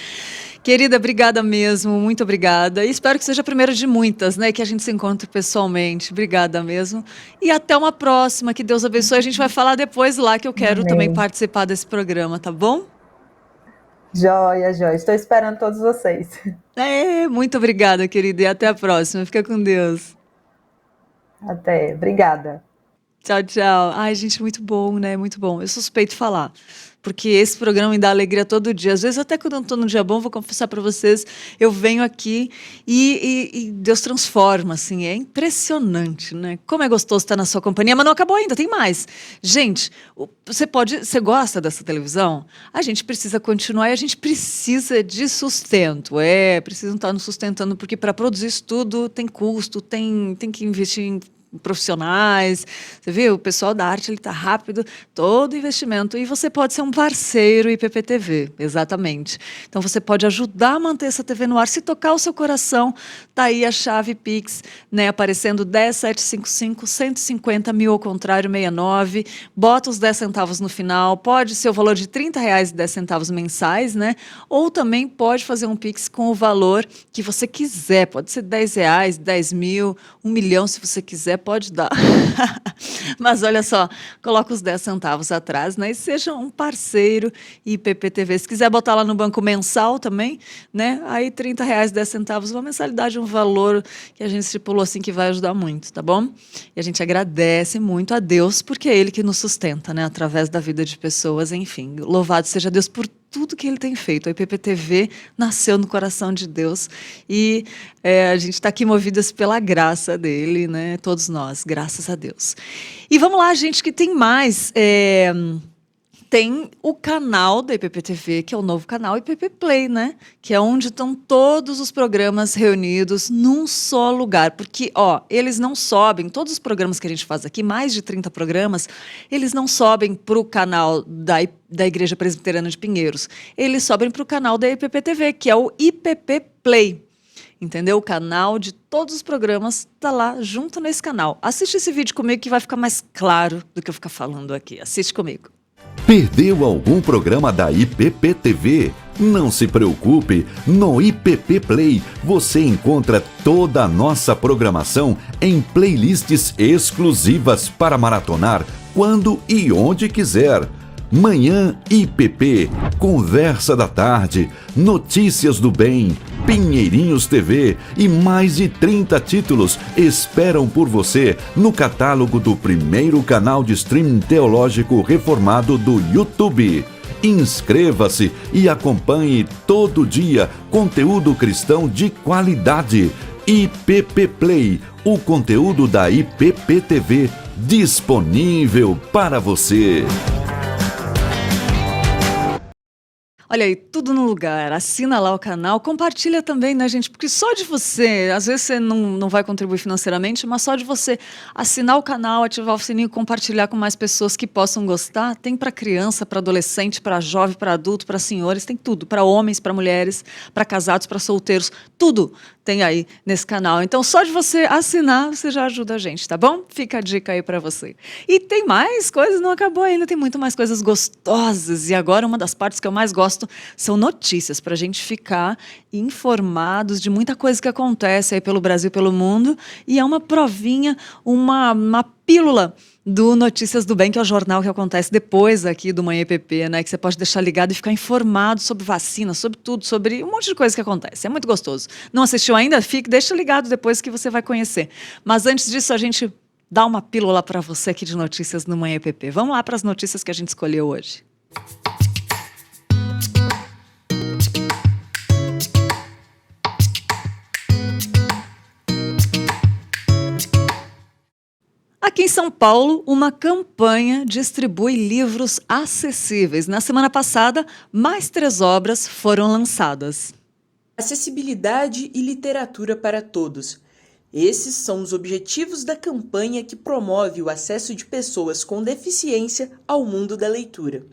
Querida, obrigada mesmo, muito obrigada. E espero que seja a primeira de muitas, né? Que a gente se encontre pessoalmente. Obrigada mesmo. E até uma próxima. Que Deus abençoe. A gente vai falar depois lá que eu quero também participar desse programa, tá bom? Joia, joia. Estou esperando todos vocês. Muito obrigada, querida. E até a próxima. Fica com Deus. Até. Obrigada. Tchau, tchau. Ai, gente, muito bom, né? Muito bom. Eu suspeito falar, porque esse programa me dá alegria todo dia. Às vezes, até quando eu não estou num dia bom, vou confessar para vocês, eu venho aqui e Deus transforma, assim. É impressionante, né? Como é gostoso estar na sua companhia, mas não acabou ainda, tem mais. Gente, você gosta dessa televisão? A gente precisa continuar e a gente precisa de sustento. Precisa estar nos sustentando, porque para produzir isso tudo tem custo, tem que investir em profissionais, você viu? O pessoal da arte, ele tá rápido, todo investimento, e você pode ser um parceiro IPP-TV, exatamente. Então você pode ajudar a manter essa TV no ar, se tocar o seu coração, tá aí a chave Pix, né, aparecendo 10755-150 ao contrário, 69, bota os 10 centavos no final, pode ser o valor de R$30 e 10 centavos mensais, né, ou também pode fazer um Pix com o valor que você quiser, pode ser R$10, 10 mil, 1 milhão, se você quiser, pode dar. Mas olha só, coloca os 10 centavos atrás, né? E seja um parceiro IPP-TV. Se quiser botar lá no banco mensal também, né? Aí R$30, 10 centavos, uma mensalidade, um valor que a gente estipulou assim que vai ajudar muito, tá bom? E a gente agradece muito a Deus, porque é Ele que nos sustenta, né? Através da vida de pessoas, enfim. Louvado seja Deus por tudo que ele tem feito. A IPP-TV nasceu no coração de Deus e a gente está aqui movidas pela graça dele, né? Todos nós, graças a Deus. E vamos lá, gente, que tem mais. Tem o canal da IPP-TV, que é o novo canal IPP Play, né? Que é onde estão todos os programas reunidos num só lugar. Porque, eles não sobem, todos os programas que a gente faz aqui, mais de 30 programas, eles não sobem para o canal da Igreja Presbiteriana de Pinheiros. Eles sobem para o canal da IPP-TV, que é o IPP Play. Entendeu? O canal de todos os programas está lá junto nesse canal. Assiste esse vídeo comigo que vai ficar mais claro do que eu ficar falando aqui. Assiste comigo. Perdeu algum programa da IPP-TV? Não se preocupe, no IPP Play você encontra toda a nossa programação em playlists exclusivas para maratonar quando e onde quiser. Manhã IPP, Conversa da Tarde, Notícias do Bem, Pinheirinhos TV e mais de 30 títulos esperam por você no catálogo do primeiro canal de streaming teológico reformado do YouTube. Inscreva-se e acompanhe todo dia conteúdo cristão de qualidade. IPP Play, o conteúdo da IPP TV disponível para você. Olha aí, tudo no lugar. Assina lá o canal, compartilha também, né, gente? Porque só de você, às vezes você não vai contribuir financeiramente, mas só de você assinar o canal, ativar o sininho, compartilhar com mais pessoas que possam gostar, tem para criança, para adolescente, para jovem, para adulto, para senhores, tem tudo. Para homens, para mulheres, para casados, para solteiros, tudo tem aí nesse canal. Então, só de você assinar, você já ajuda a gente, tá bom? Fica a dica aí para você. E tem mais coisas, não acabou ainda, tem muito mais coisas gostosas. E agora, uma das partes que eu mais gosto são notícias, para a gente ficar informados de muita coisa que acontece aí pelo Brasil e pelo mundo. E é uma provinha, uma pílula, do Notícias do Bem, que é o jornal que acontece depois aqui do Manhã EPP, né? Que você pode deixar ligado e ficar informado sobre vacina, sobre tudo, sobre um monte de coisa que acontece. É muito gostoso. Não assistiu ainda? Deixa ligado depois que você vai conhecer. Mas antes disso, a gente dá uma pílula para você aqui de notícias no Manhã EPP. Vamos lá para as notícias que a gente escolheu hoje. Aqui em São Paulo, uma campanha distribui livros acessíveis. Na semana passada, mais 3 obras foram lançadas. Acessibilidade e literatura para todos. Esses são os objetivos da campanha que promove o acesso de pessoas com deficiência ao mundo da leitura.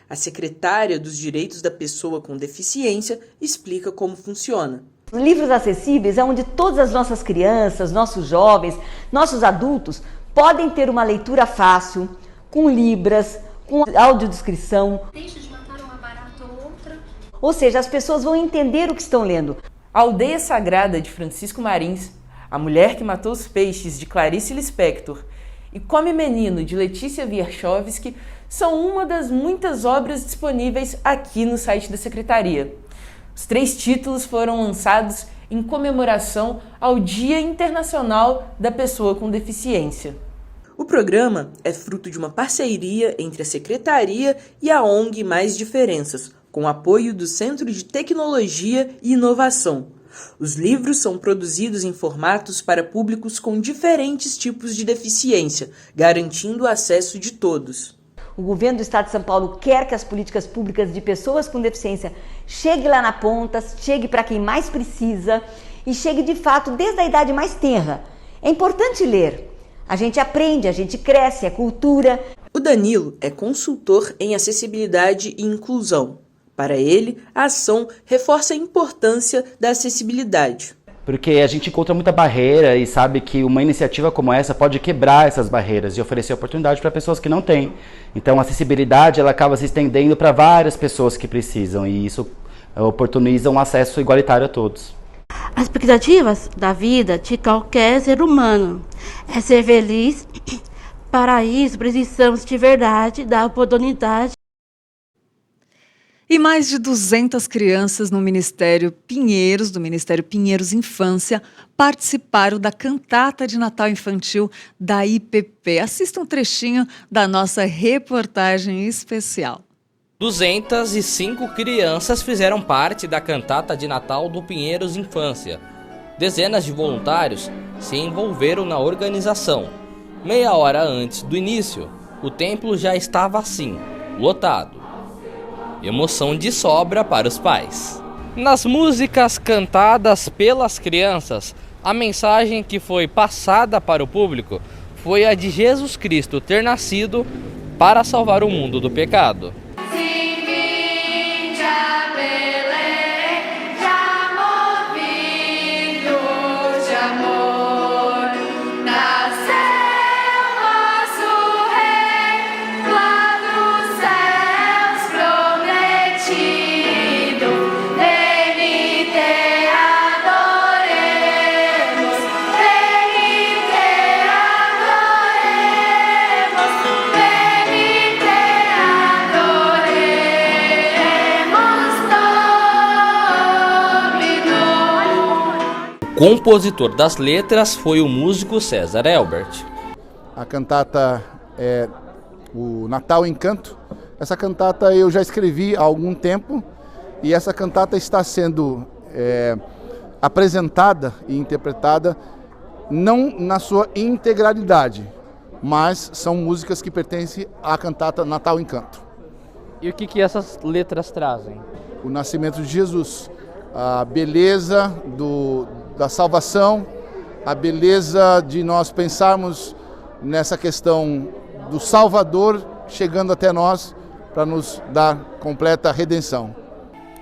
A secretária dos Direitos da Pessoa com Deficiência explica como funciona. Livros acessíveis é onde todas as nossas crianças, nossos jovens, nossos adultos podem ter uma leitura fácil, com libras, com audiodescrição. Deixa de matar uma barata ou outra. Ou seja, as pessoas vão entender o que estão lendo. A Aldeia Sagrada, de Francisco Marins, A Mulher que Matou os Peixes, de Clarice Lispector, e Come Menino, de Letícia Wierchowski, são uma das muitas obras disponíveis aqui no site da Secretaria. Os 3 títulos foram lançados em comemoração ao Dia Internacional da Pessoa com Deficiência. O programa é fruto de uma parceria entre a Secretaria e a ONG Mais Diferenças, com apoio do Centro de Tecnologia e Inovação. Os livros são produzidos em formatos para públicos com diferentes tipos de deficiência, garantindo o acesso de todos. O governo do Estado de São Paulo quer que as políticas públicas de pessoas com deficiência chegue lá na ponta, chegue para quem mais precisa e chegue de fato desde a idade mais tenra. É importante ler. A gente aprende, a gente cresce, é cultura. O Danilo é consultor em acessibilidade e inclusão. Para ele, a ação reforça a importância da acessibilidade. Porque a gente encontra muita barreira e sabe que uma iniciativa como essa pode quebrar essas barreiras e oferecer oportunidade para pessoas que não têm. Então a acessibilidade ela acaba se estendendo para várias pessoas que precisam e isso oportuniza um acesso igualitário a todos. As expectativas da vida de qualquer ser humano é ser feliz. Para isso precisamos de verdade, da oportunidade. E mais de 200 crianças no Ministério Pinheiros, do Ministério Pinheiros Infância, participaram da cantata de Natal Infantil da IPP. Assista um trechinho da nossa reportagem especial. 205 crianças fizeram parte da cantata de Natal do Pinheiros Infância. Dezenas de voluntários se envolveram na organização. Meia hora antes do início, o templo já estava assim, lotado. Emoção de sobra para os pais. Nas músicas cantadas pelas crianças, a mensagem que foi passada para o público foi a de Jesus Cristo ter nascido para salvar o mundo do pecado. O compositor das letras foi o músico César Elbert. A cantata é o Natal em Canto. Essa cantata eu já escrevi há algum tempo e essa cantata está sendo apresentada e interpretada não na sua integralidade, mas são músicas que pertencem à cantata Natal em Canto. E o que essas letras trazem? O nascimento de Jesus, a beleza da salvação, a beleza de nós pensarmos nessa questão do Salvador chegando até nós para nos dar completa redenção.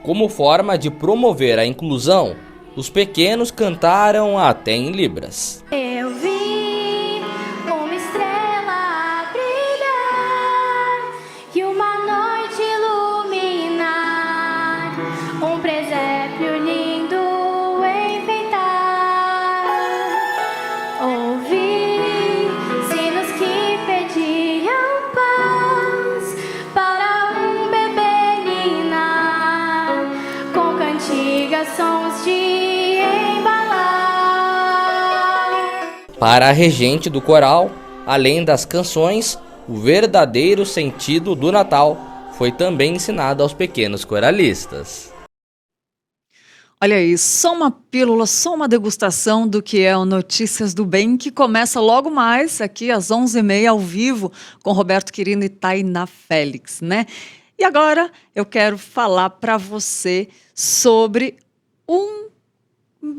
Como forma de promover a inclusão, os pequenos cantaram até em libras. Eu vi uma estrela brilhar e uma noite iluminar, um presépio lindo enfeitar. Ouvi sinos que pediam Para a regente do coral, além das canções, o verdadeiro sentido do Natal foi também ensinado aos pequenos coralistas. Olha aí, só uma pílula, só uma degustação do que é o Notícias do Bem, que começa logo mais aqui às 11h30 ao vivo com Roberto Quirino e Tainá Félix, né? E agora eu quero falar para você sobre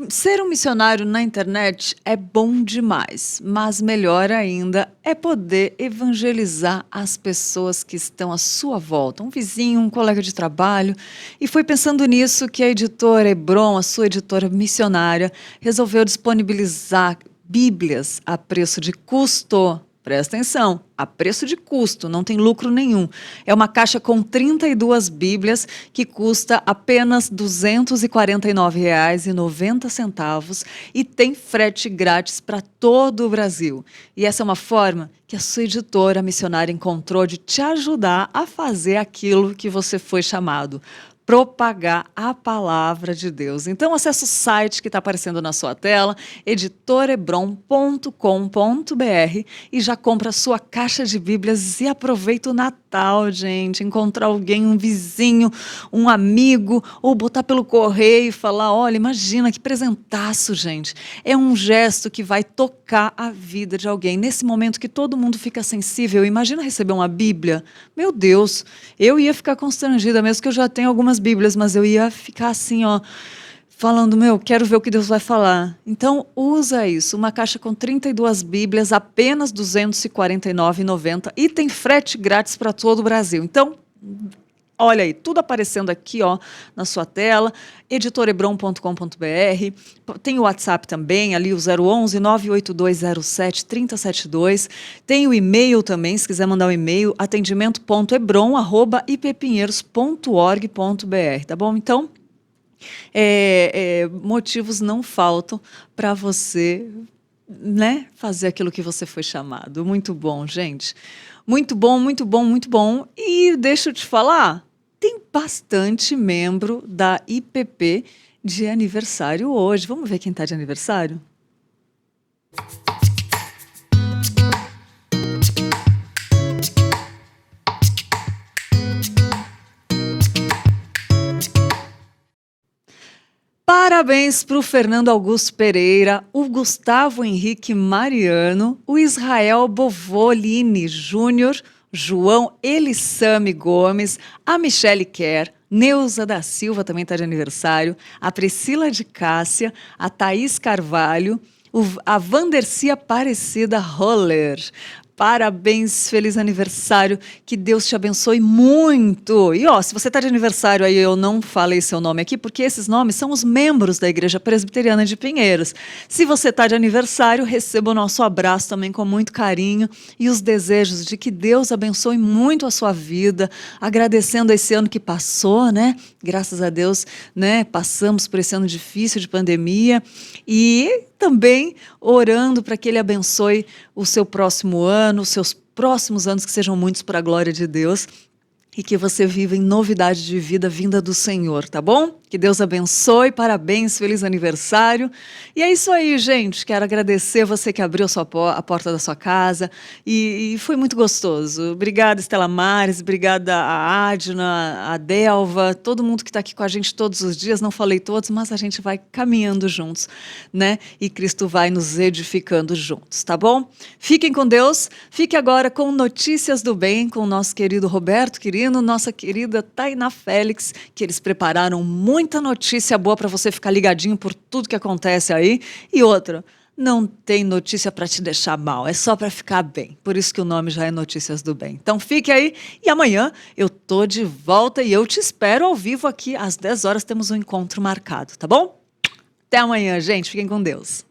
ser um missionário na internet é bom demais, mas melhor ainda é poder evangelizar as pessoas que estão à sua volta, um vizinho, um colega de trabalho. E foi pensando nisso que a editora Hebron, a sua editora missionária, resolveu disponibilizar Bíblias a preço de custo. Presta atenção, a preço de custo, não tem lucro nenhum. É uma caixa com 32 Bíblias que custa apenas R$ 249,90 e tem frete grátis para todo o Brasil. E essa é uma forma que a sua editora missionária encontrou de te ajudar a fazer aquilo que você foi chamado. Propagar a palavra de Deus. Então, acesse o site que está aparecendo na sua tela, editorebron.com.br, e já compra a sua caixa de Bíblias e aproveita o Natal, gente. Encontrar alguém, um vizinho, um amigo, ou botar pelo correio e falar, olha, imagina que presentaço, gente. É um gesto que vai tocar a vida de alguém. Nesse momento que todo mundo fica sensível, imagina receber uma Bíblia. Meu Deus, eu ia ficar constrangida, mesmo que eu já tenho algumas Bíblias, mas eu ia ficar assim, ó, falando, quero ver o que Deus vai falar. Então, usa isso, uma caixa com 32 Bíblias, apenas R$ 249,90 e tem frete grátis para todo o Brasil. Então, olha aí, tudo aparecendo aqui, ó, na sua tela, editorebron.com.br, tem o WhatsApp também, ali o 011 98207 3072, tem o e-mail também, se quiser mandar um e-mail, atendimento.hebron@ipepinheiros.org.br, tá bom? Então, motivos não faltam para você, né, fazer aquilo que você foi chamado. Muito bom, gente. Muito bom, muito bom, muito bom. E deixa eu te falar, tem bastante membro da IPP de aniversário hoje. Vamos ver quem está de aniversário? Parabéns para o Fernando Augusto Pereira, o Gustavo Henrique Mariano, o Israel Bovolini Júnior, João Elissame Gomes, a Michele Kerr, Neuza da Silva também está de aniversário, a Priscila de Cássia, a Thaís Carvalho, a Vandercia Aparecida Roller. Parabéns, feliz aniversário, que Deus te abençoe muito. E ó, se você está de aniversário aí, eu não falei seu nome aqui, porque esses nomes são os membros da Igreja Presbiteriana de Pinheiros. Se você está de aniversário, receba o nosso abraço também com muito carinho e os desejos de que Deus abençoe muito a sua vida, agradecendo esse ano que passou, né? Graças a Deus, né? Passamos por esse ano difícil de pandemia e também orando para que Ele abençoe o seu próximo ano, os seus próximos anos, que sejam muitos para a glória de Deus e que você viva em novidade de vida vinda do Senhor, tá bom? Que Deus abençoe, parabéns, feliz aniversário. E é isso aí, gente. Quero agradecer você que abriu a porta da sua casa e foi muito gostoso. Obrigada, Estela Mares, obrigada a Adna, a Delva, todo mundo que está aqui com a gente todos os dias. Não falei todos, mas a gente vai caminhando juntos, né? E Cristo vai nos edificando juntos, tá bom? Fiquem com Deus. Fique agora com Notícias do Bem, com o nosso querido Roberto Quirino, nossa querida Tainá Félix, que eles prepararam muita notícia boa para você ficar ligadinho por tudo que acontece aí. E outra, não tem notícia para te deixar mal, é só para ficar bem. Por isso que o nome já é Notícias do Bem. Então fique aí e amanhã eu tô de volta e eu te espero ao vivo aqui às 10 horas, temos um encontro marcado, tá bom? Até amanhã, gente. Fiquem com Deus.